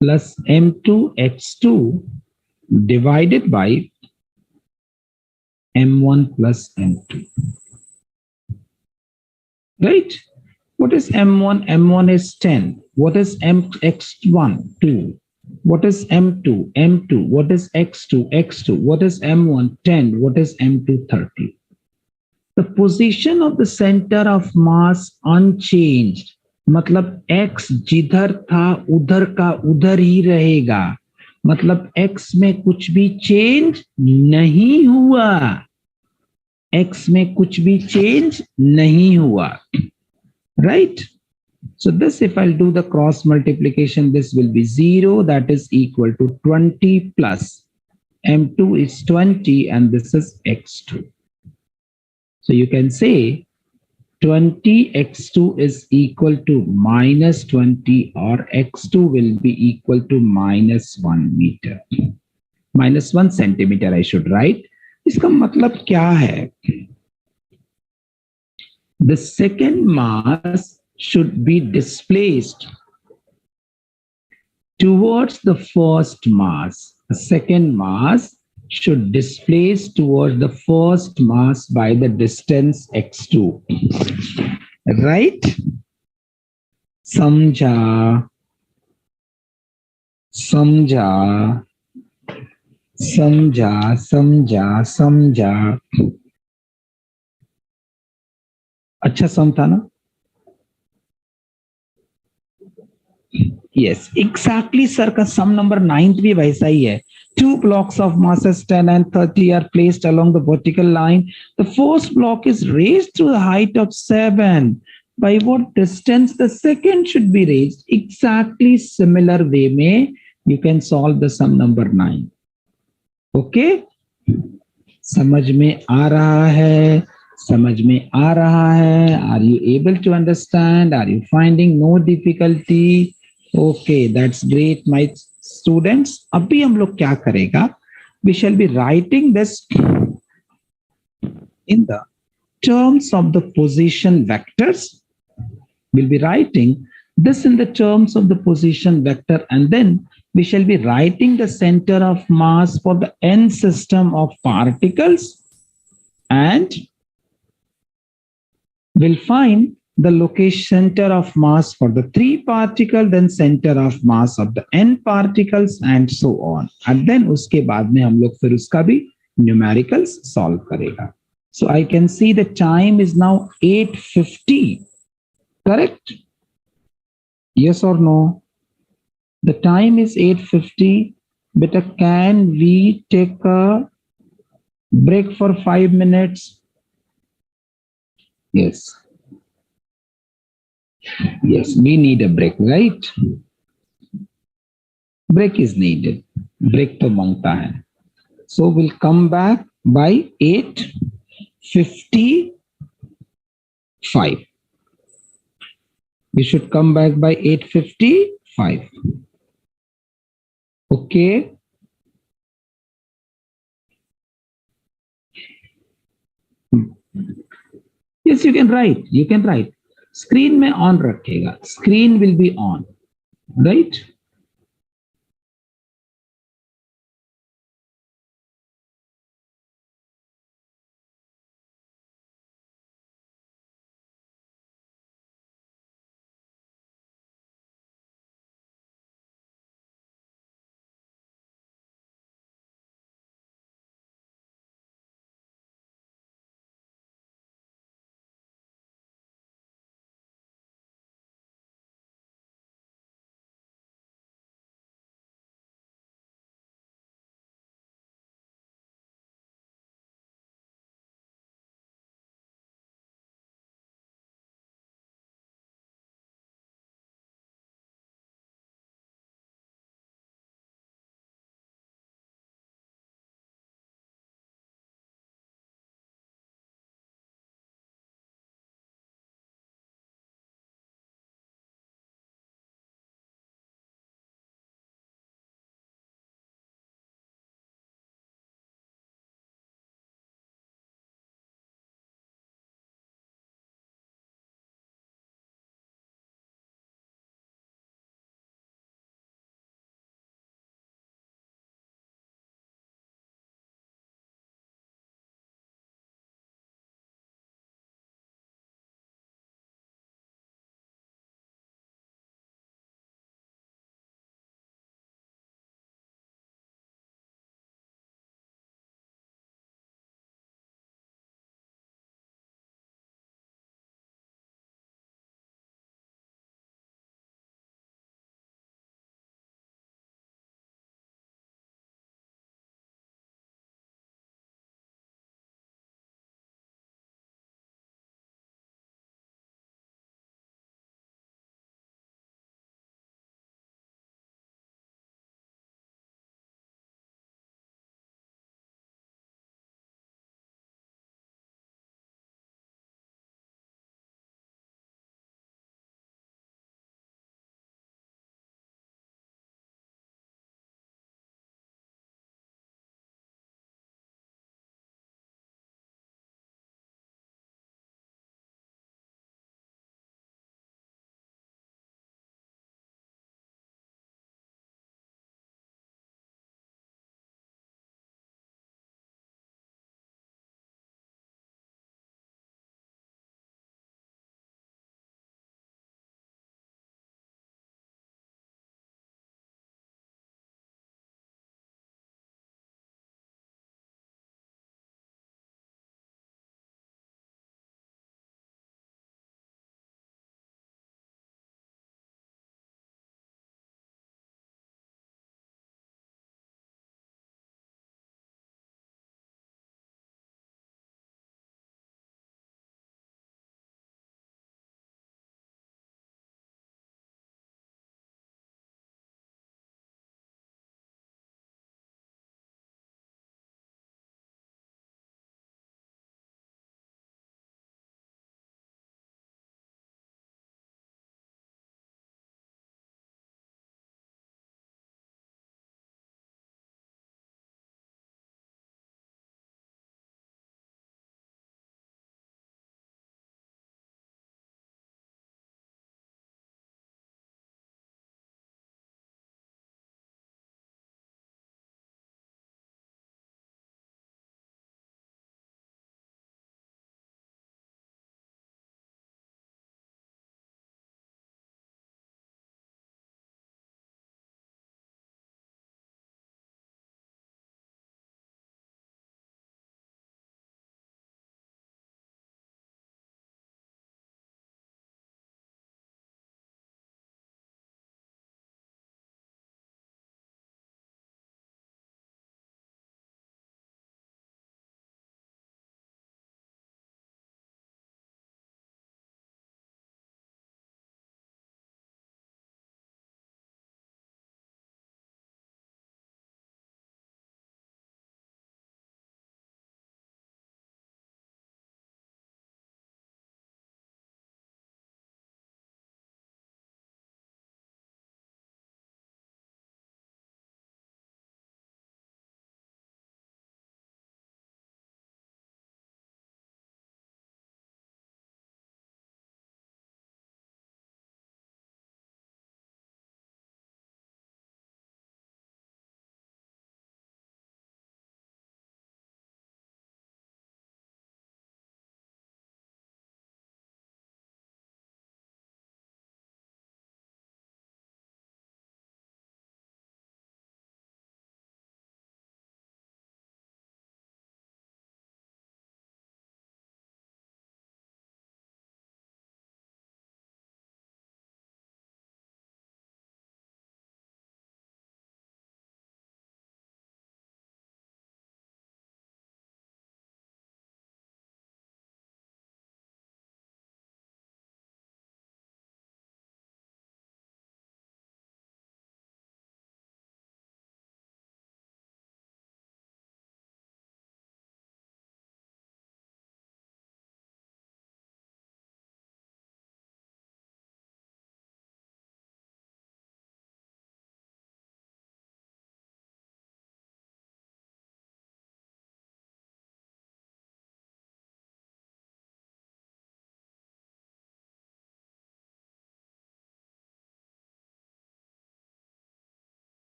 plus M2 X2 divided by M1 plus M2. Right? What is M1? M1 is 10. What is X1? 2. What is M2? M2. What is X2? X2. What is M1? 10. What is M2? 30. The position of the center of mass unchanged. मतलब X जिधर था उधर का उधर ही रहेगा. मतलब X में कुछ भी चेंज नहीं हुआ. X में कुछ भी चेंज नहीं हुआ. Right? So this, if I'll do the cross multiplication, this will be 0. That is equal to 20 plus M2 is 20 and this is X2. So you can say 20 X2 is equal to minus 20 or X2 will be equal to minus 1 meter. Minus 1 centimeter I should write. इसका मतलब क्या है? The second mass should be displaced towards the first mass. The second mass should displace towards the first mass by the distance x2. Right? Samjha. Samjha. Samjha. Samjha. Samjha. अच्छा सम था ना? Yes, exactly, sir. का sum number 9 भी वैसा ही है. Two blocks of masses 10 and 30 are placed along the vertical line. The first block is raised to the height of 7. By what distance the second should be raised? Exactly similar way में you can solve the sum number 9. Okay? समझ में आ रहा है? समझ में आ रहा है? Are you able to understand? Are you finding no difficulty? Okay, that's great, my students. अभी हम लोग क्या करेगा? We shall be writing this in the terms of the position vectors. We'll be writing this in the terms of the position vector, and then we shall be writing the center of mass for the n system of particles, and we'll find the location center of mass for the 3 particles, then center of mass of the n particles, and so on. And then उसके बाद में हम लोग फिर उसका भी numericals solve करेगा. So I can see the time is now 8:50. Correct? Yes or no? The time is 8:50. But can we take a break for 5 minutes? Yes. Yes, we need a break, right? Break is needed. Break to mangta hai. So we'll come back by 8:55. We should come back by 8:55. Okay. Yes, you can write. You can write. Screen में on रखेगा. Screen will be on. Right?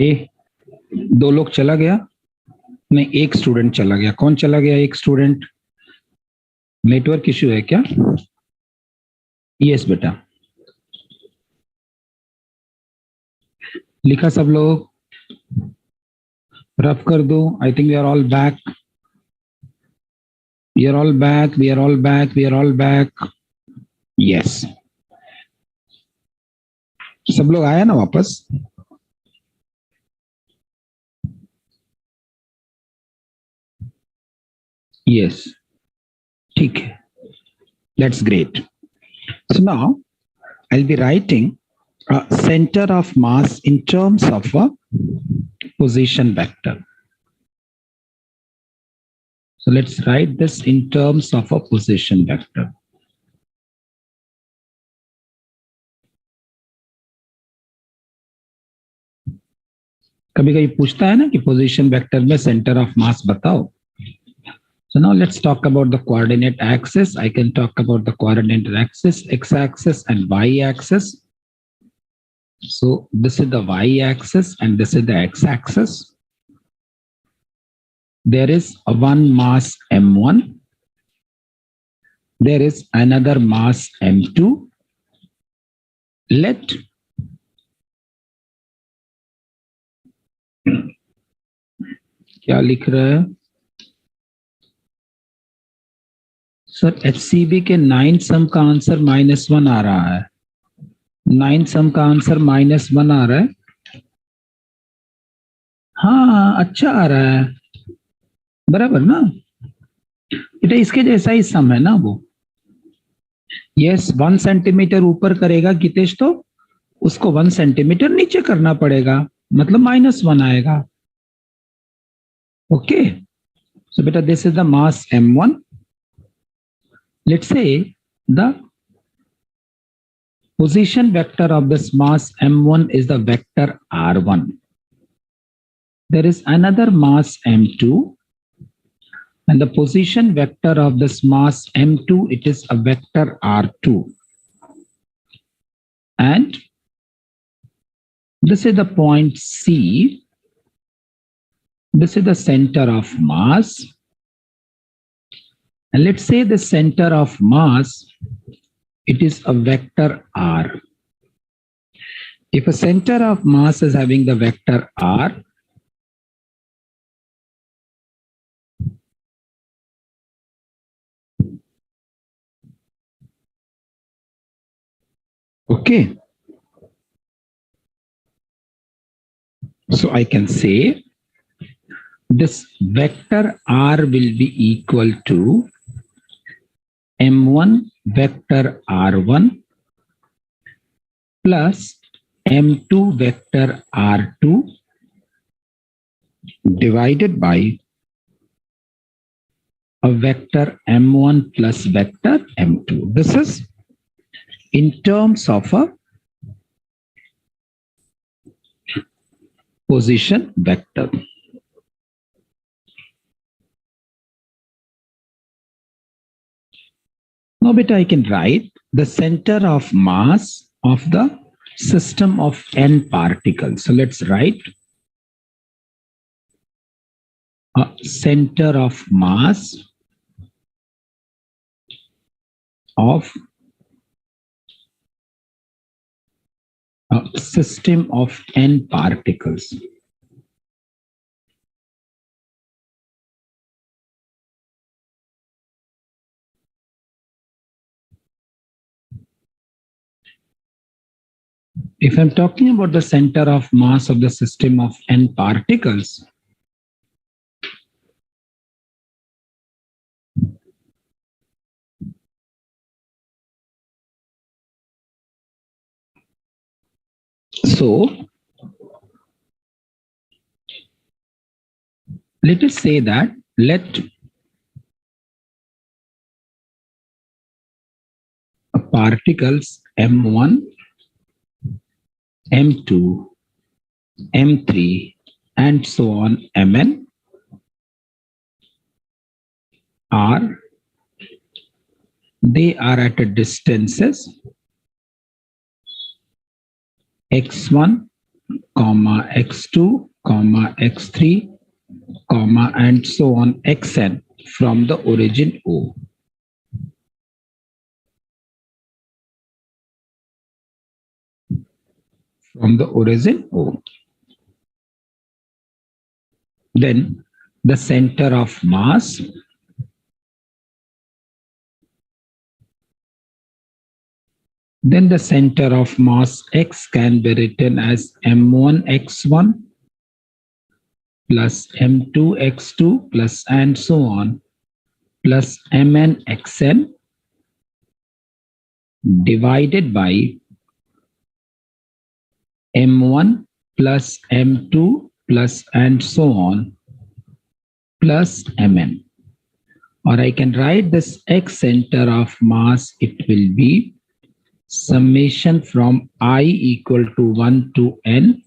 ए, 2 लोग चला गया, नहीं एक student चला गया। कौन चला गया? एक स्टूडेंट। नेटवर्क इश्यू है क्या? यस बेटा, लिखा सब लोग? रफ कर दो। I think we are all back, we are all back, we are all back, we are all back. Yes, सब लोग आया ना वापस? यस, ठीक है, that's great. So now I'll be writing a center of mass in terms of a position vector. So let's write this in terms of a position vector. कभी कभी पूछता है ना कि पोजीशन वेक्टर में सेंटर ऑफ मास बताओ. So now let's talk about the coordinate axis. I can talk about the coordinate axis, x-axis and y-axis. So this is the y-axis and this is the x-axis. There is a one mass m1. There is another mass m2. Let क्या लिख रहा है sir? HCB के 9 सम का answer -1 आ रहा है. 9 सम का answer -1 आ रहा है. हाँ अच्छा आ रहा है, बराबर ना बेटा? इसके जैसा ही सम है ना वो. यस, 1 सेंटीमीटर ऊपर करेगा कितेश तो उसको 1 सेंटीमीटर नीचे करना पड़ेगा, मतलब -1 आएगा. ओके, सो बेटा this is the mass m1. Let's say the position vector of this mass m1 is the vector r1. There is another mass m2 and the position vector of this mass m2, it is a vector r2. And this is the point C. This is the center of mass. And let's say the center of mass, it is a vector r. If a center of mass is having the vector r, okay, so I can say this vector r will be equal to m1 vector r1 plus m2 vector r2 divided by a vector m1 plus vector m2. This is in terms of a position vector. Now, beta, I can write the center of mass of the system of n particles. So let's write a center of mass of a system of n particles. If I'm talking about the center of mass of the system of n particles, so let us say that let particles m1, m2, m3 and so on mn they are at a distances x1, comma x2, comma x3, comma and so on xn from the origin O. From the origin O. Then the center of mass. Then the center of mass x can be written as m1 x1 plus m2 x2 plus and so on plus mn xn divided by m1 plus m2 plus and so on plus mn. Or I can write this x center of mass, it will be summation from I equal to 1 to n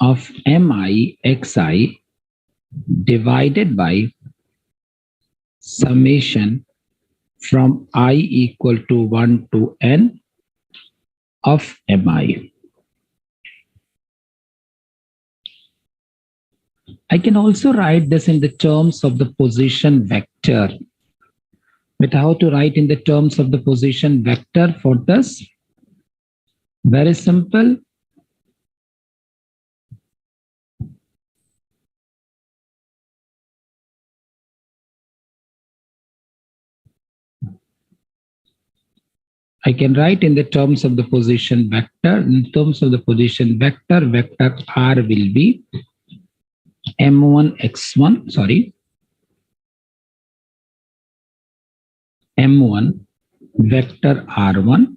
of mi xi divided by summation from I equal to 1 to n of mi. I can also write this in the terms of the position vector. But how to write in the terms of the position vector for this? Very simple. I can write in the terms of the position vector. In terms of the position vector, vector r will be m1 x1, sorry, m1 vector r1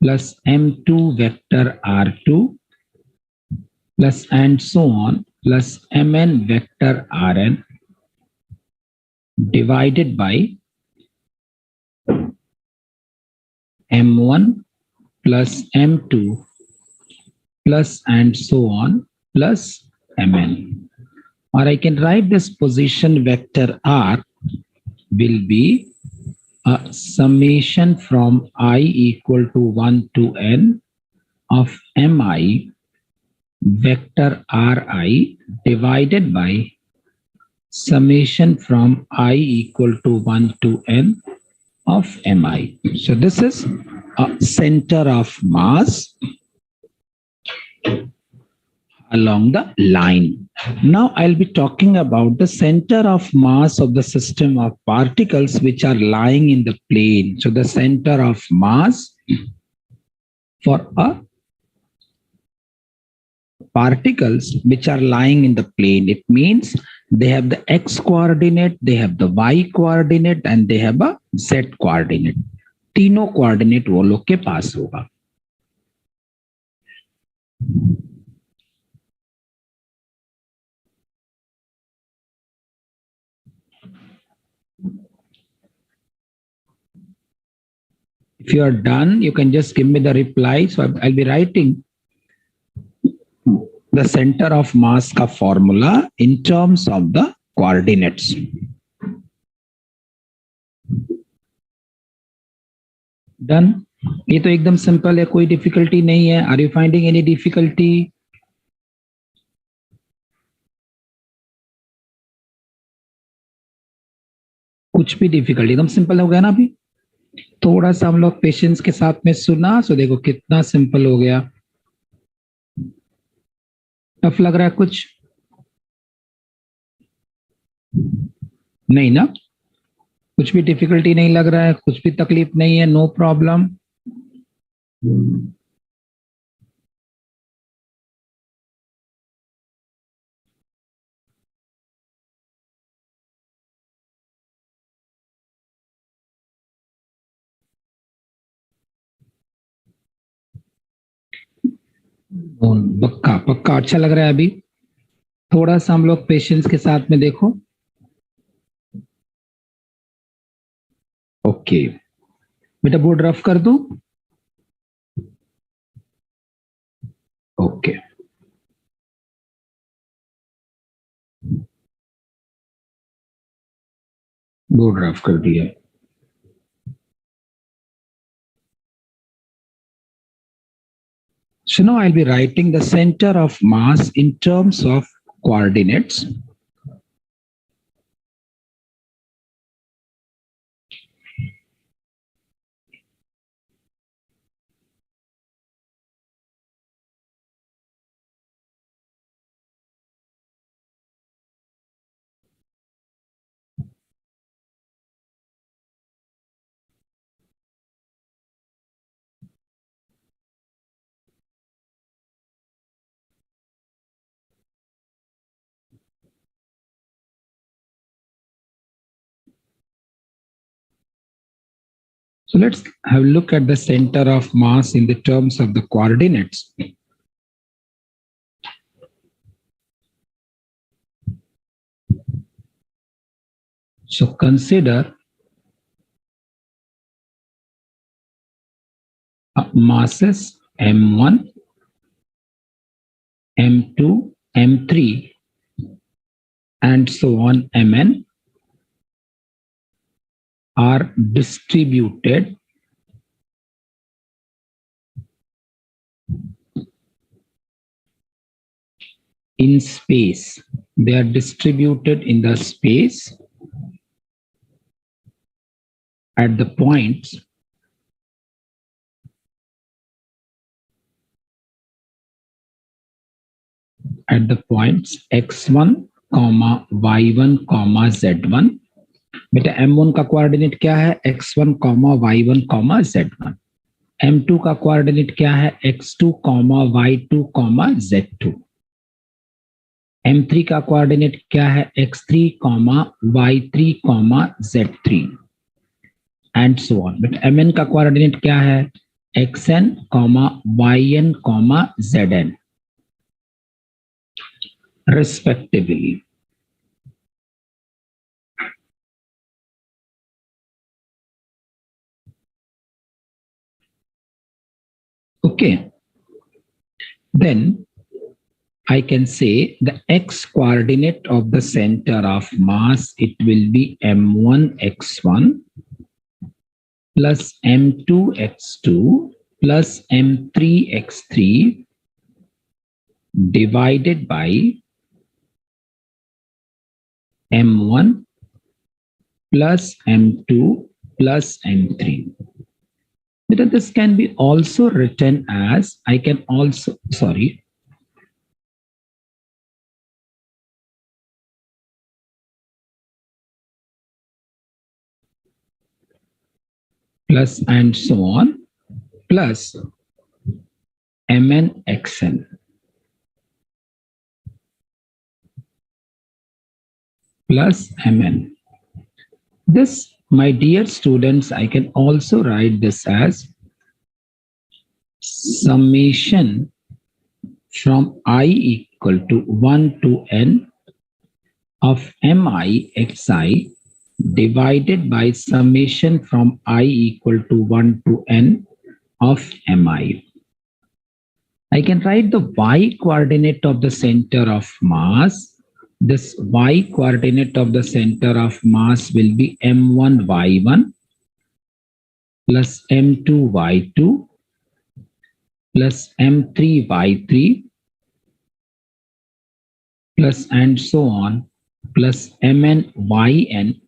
plus m2 vector r2 plus and so on plus mn vector rn divided by m1 plus m2 plus and so on plus mn. Or I can write this position vector r will be a summation from I equal to 1 to n of mi vector ri divided by summation from I equal to 1 to n of mi. So this is a center of mass along the line. Now I'll be talking about the center of mass of the system of particles which are lying in the plane. So the center of mass for a particles which are lying in the plane, it means they have the x coordinate, they have the y coordinate and they have a z coordinate. तीनों coordinate वो लोग के पास होगा. If you are done, you can just give me the reply. So I'll be writing the center of mass का formula in terms of the coordinates. Done. ये तो एकदम simple है, कोई डिफिकल्टी नहीं है. Are you finding any difficulty? कुछ भी डिफिकल्टी, एकदम सिंपल हो गया ना. अभी थोड़ा सा हम लोग पेशेंस के साथ में सुना, सो देखो कितना सिंपल हो गया. टफ लग रहा है कुछ? नहीं ना, कुछ भी डिफिकल्टी नहीं लग रहा है, कुछ भी तकलीफ नहीं है. No problem. पक्का पक्का अच्छा लग रहा है. अभी थोड़ा सा हम लोग पेशेंस के साथ में देखो. ओके बेटा, बोर्ड रफ कर दो. ओके बोर्ड रफ कर दिया. So now I'll be writing the center of mass in terms of coordinates. So let's have a look at the center of mass in the terms of the coordinates. So consider masses M1, M2, M3, and so on, Mn are distributed in space. They are distributed in the space at the points x1, y1, z1. बेटा m1 का coordinate क्या है? x1, y1, z1. m2 का coordinate क्या है? x2, y2, z2. m3 का coordinate क्या है? x3, y3, z3 and so on. But mn का कोऑर्डिनेट क्या है? xn, yn, zn respectively. Okay, then I can say the x coordinate of the center of mass, it will be m1 x1 plus m2 x2 plus m3 x3 divided by m1 plus m2 plus m3. But this can be also written as, I can also, plus and so on, plus mn xn plus mn. This, my dear students, I can also write this as summation from I equal to 1 to n of mi xi divided by summation from I equal to 1 to n of mi. I can write the y coordinate of the center of mass. This y coordinate of the center of mass will be m1 y1 plus m2 y2 plus m3 y3 plus and so on plus mn yn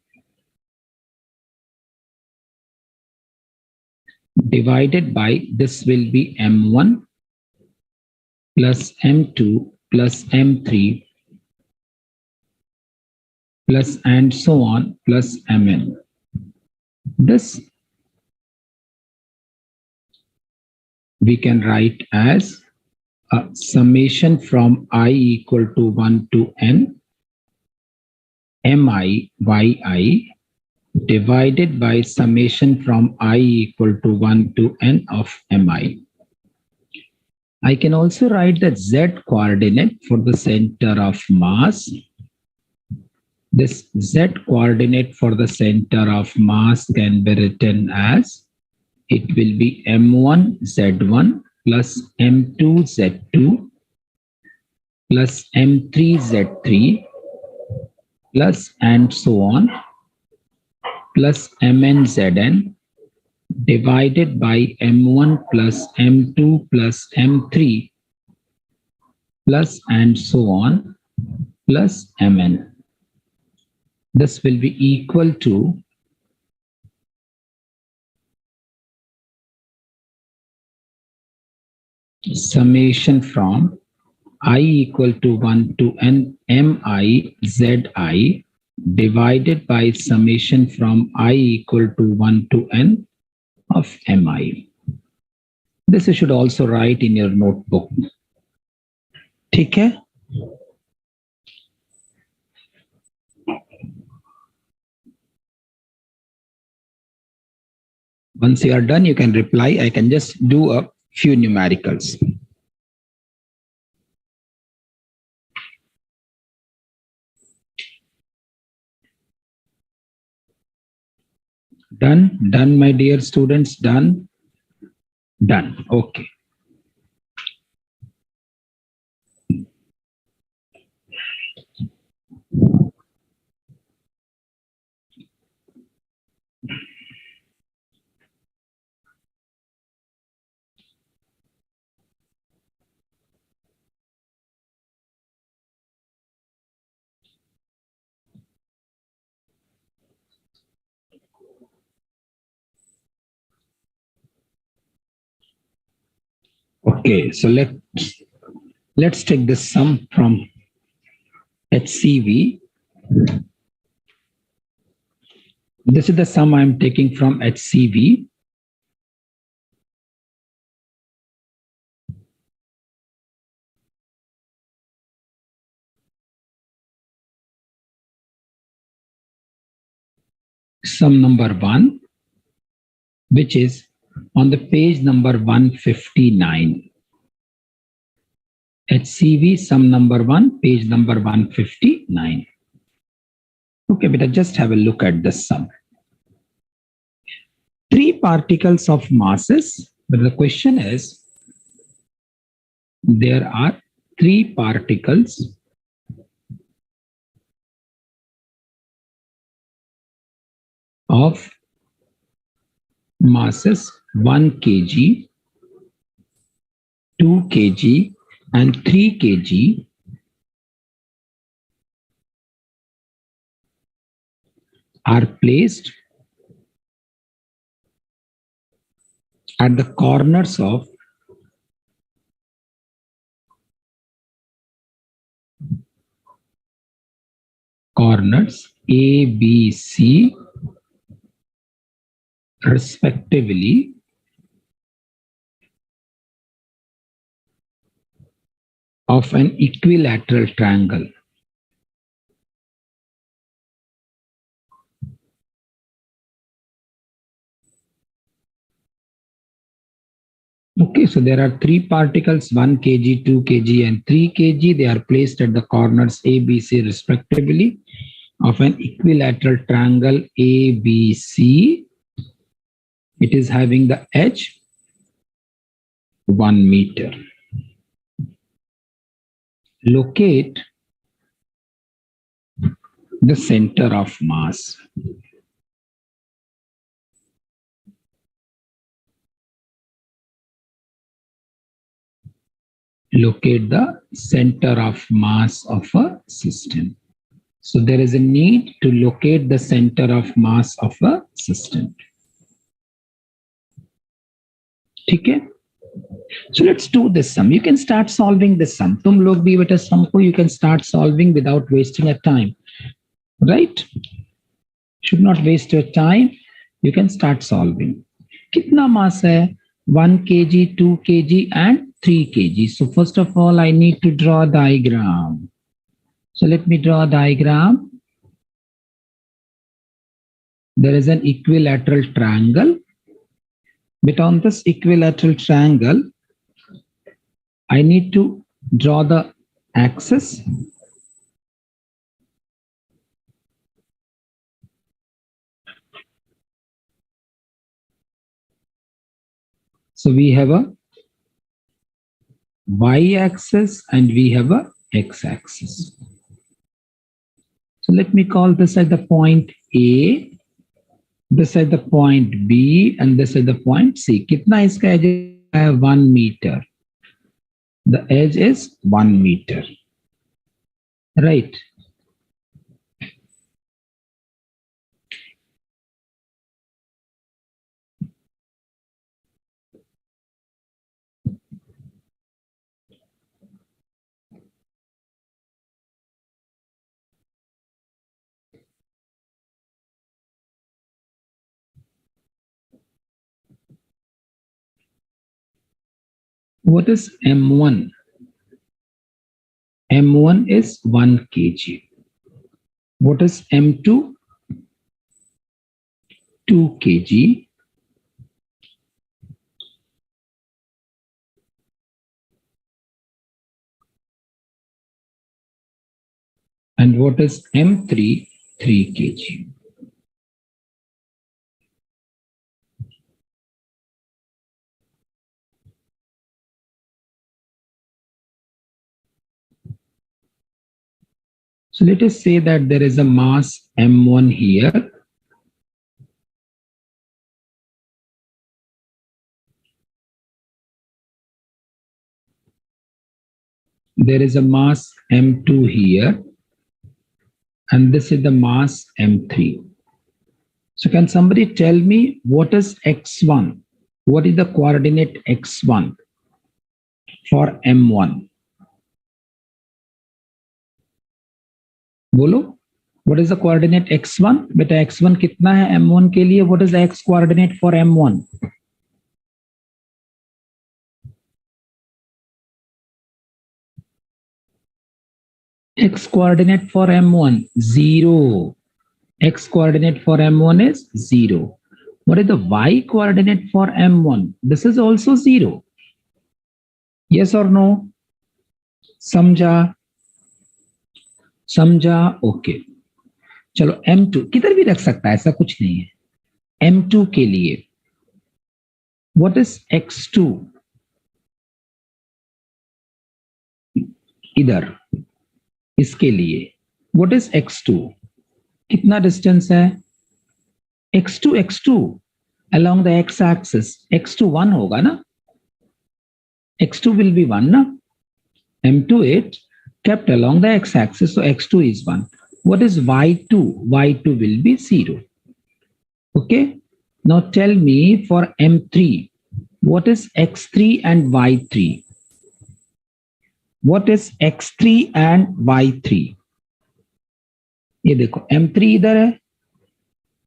divided by, this will be m1 plus m2 plus m3 plus and so on plus mn. This we can write as a summation from I equal to 1 to n mi yi divided by summation from I equal to 1 to n of mi. I can also write the z coordinate for the center of mass. This z coordinate for the center of mass can be written as, it will be m1 z1 plus m2 z2 plus m3 z3 plus and so on plus mn zn divided by M1 plus M2 plus M3 plus and so on plus Mn. This will be equal to summation from I equal to 1 to n mi zi divided by summation from I equal to 1 to n of mi. This you should also write in your notebook. ठीक है? Once you are done, you can reply. I can just do a few numericals. Done? Done, my dear students? Done? Done. Okay. Okay, so let's take this sum from HCV. This is the sum I'm taking from HCV. Sum number 1, which is on the page number 159. HCV sum number 1, page number 159. Okay, but just have a look at this sum. 3 particles of masses, but the question is, there are 3 particles of masses 1 kg, 2 kg and 3 kg are placed at the corners of A, B, C respectively of an equilateral triangle. Okay, so there are 3 particles, 1 kg, 2 kg and 3 kg. They are placed at the corners A, B, C respectively of an equilateral triangle ABC. It is having the edge 1 meter. Locate the center of mass. Locate the center of mass of a system. So there is a need to locate the center of mass of a system. Okay? So let's do this sum. You can start solving this sum. Tum log bhi beta sum ko you can start solving without wasting your time. Right? Should not waste your time. You can start solving. Kitna mass hai? 1 kg, 2 kg and 3 kg. So first of all, I need to draw a diagram. So let me draw a diagram. There is an equilateral triangle. But on this equilateral triangle, I need to draw the axis. So we have a y-axis and we have a x-axis. So let me call this as the point A This is the point B and this is the point C. कितना इसका edge है? 1 meter. The edge is 1 meter. Right. What is M1? M1 is 1 kg. What is M2? 2 kg. And what is M3? 3 kg. So let us say that there is a mass M1 here. There is a mass M2 here. And this is the mass M3. So can somebody tell me what is X1? What is the coordinate X1 for M1? बोलो, what is the coordinate X1? बेटा X1 कितना है M1 के लिए? What is the X coordinate for M1? X coordinate for M1, 0. X coordinate for M1 is 0. What is the Y coordinate for M1? This is also 0. Yes or no? समझा? समझा? Okay. चलो M2 किधर भी रख सकता है, ऐसा कुछ नहीं है. M2 के लिए what is X2? इधर इसके लिए what is X2? कितना डिस्टेंस है? X2 along the X axis. X2 1 होगा ना? X2 will be 1 ना? M2 8 kept along the X axis, so X2 is 1. What is Y2? Y2 will be 0. Okay. Now tell me for M3, what is X3 and Y3? What is X3 and Y3? ये देखो M3 इधर है,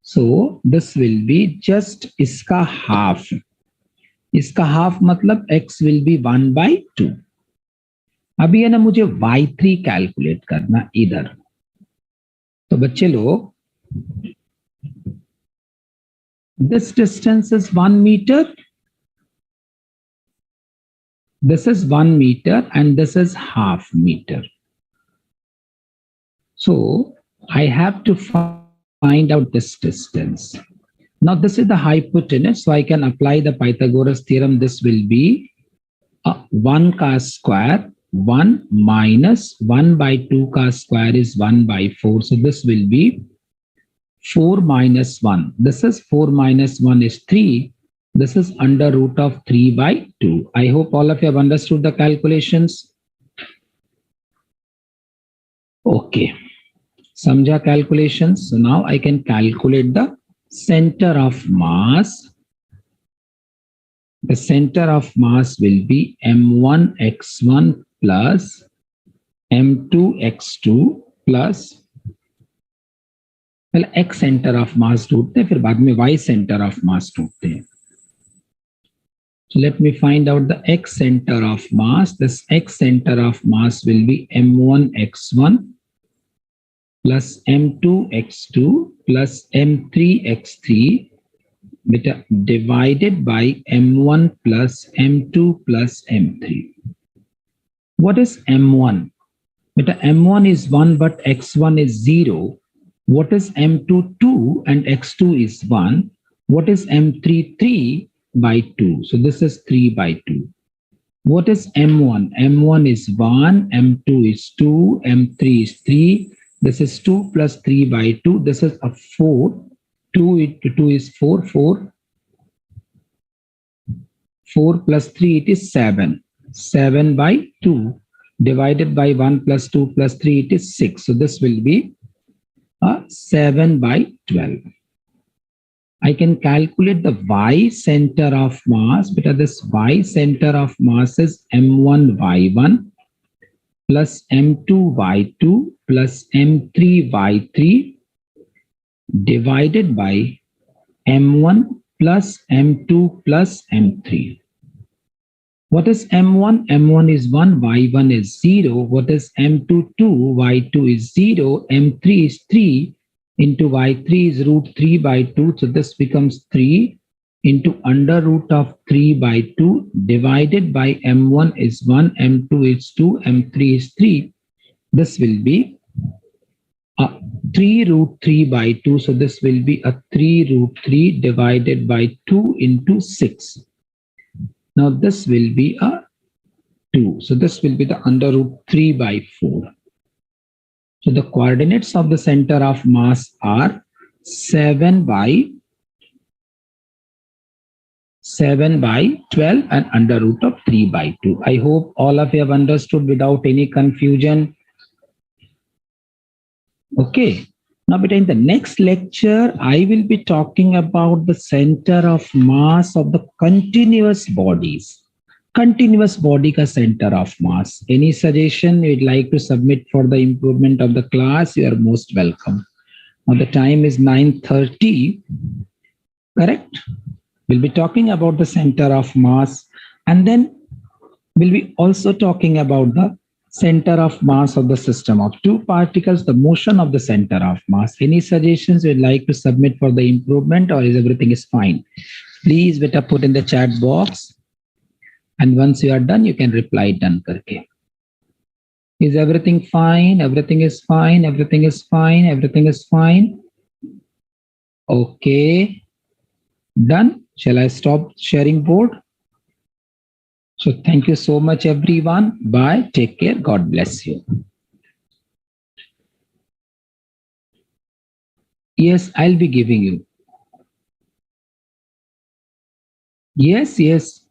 so this will be just इसका half. इसका half मतलब X will be 1/2. अभी है ना मुझे Y3 कैलकुलेट करना इधर. तो बच्चे लोग, this distance is 1 meter. This is 1 meter and this is half meter. So I have to find out this distance. Now this is the hypotenuse, so I can apply the Pythagoras theorem. This will be 1 का square, 1 minus 1/2 का square is 1/4. So this will be 4 minus 1. This is 4 minus 1 is 3. This is under root of 3/2. I hope all of you have understood the calculations. Okay. Samjha calculations. So now I can calculate the center of mass. The center of mass will be M1x1 plus M2x2 plus, well, X center of mass ढूंढते हैं, फिर बाद में Y center of mass ढूंढते हैं. So let me find out the X center of mass. This X center of mass will be M1x1 plus M2x2 plus M3x3 divided by M1 plus M2 plus M3. What is M1? M1 is 1 but X1 is 0. What is M2? 2 and X2 is 1. What is M3? 3/2. So this is 3/2. What is M1? M1 is 1, M2 is 2, M3 is 3. This is 2 plus 3/2. This is a 4. 2 into 2 is 4. 4 plus 3, it is 7. 7 by 2 divided by 1 plus 2 plus 3, it is 6. So this will be 7 by 12. I can calculate the y center of mass, because this y center of mass is m1y1 plus m2y2 plus m3y3 divided by m1 plus m2 plus m3. What is m1? m1 is 1, y1 is 0. What is m2? 2, y2 is 0, m3 is 3, into y3 is root 3 by 2. So this becomes 3 into under root of 3 by 2 divided by m1 is 1, m2 is 2, m3 is 3. This will be 3 root 3 by 2. So this will be a 3 root 3 divided by 2 into 6. Now this will be a 2. So this will be the under root 3 by 4. So the coordinates of the center of mass are 7 by 12 and under root of 3 by 2. I hope all of you have understood without any confusion. Okay. Now, in the next lecture, I will be talking about the center of mass of the continuous bodies. Continuous body ka center of mass. Any suggestion you'd like to submit for the improvement of the class, you are most welcome. Now the time is 9:30, correct? We'll be talking about the center of mass, and then we'll be also talking about the center of mass of the system of two particles, the motion of the center of mass. Any suggestions you'd like to submit for the improvement, or is everything is fine? Please better put in the chat box. And once you are done, you can reply done karke. Is everything fine? Everything is fine. Everything is fine. Everything is fine. Okay. Done. Shall I stop sharing board? So thank you so much, everyone. Bye. Take care. God bless you. Yes, I'll be giving you. Yes, yes.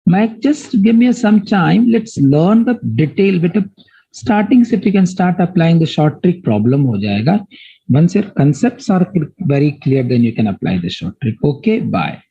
Mike, just give me some time. Let's learn the detail bit of starting. If you can start applying the short trick, problem ho jayega. Once your concepts are very clear, then you can apply the short trick. Okay, bye.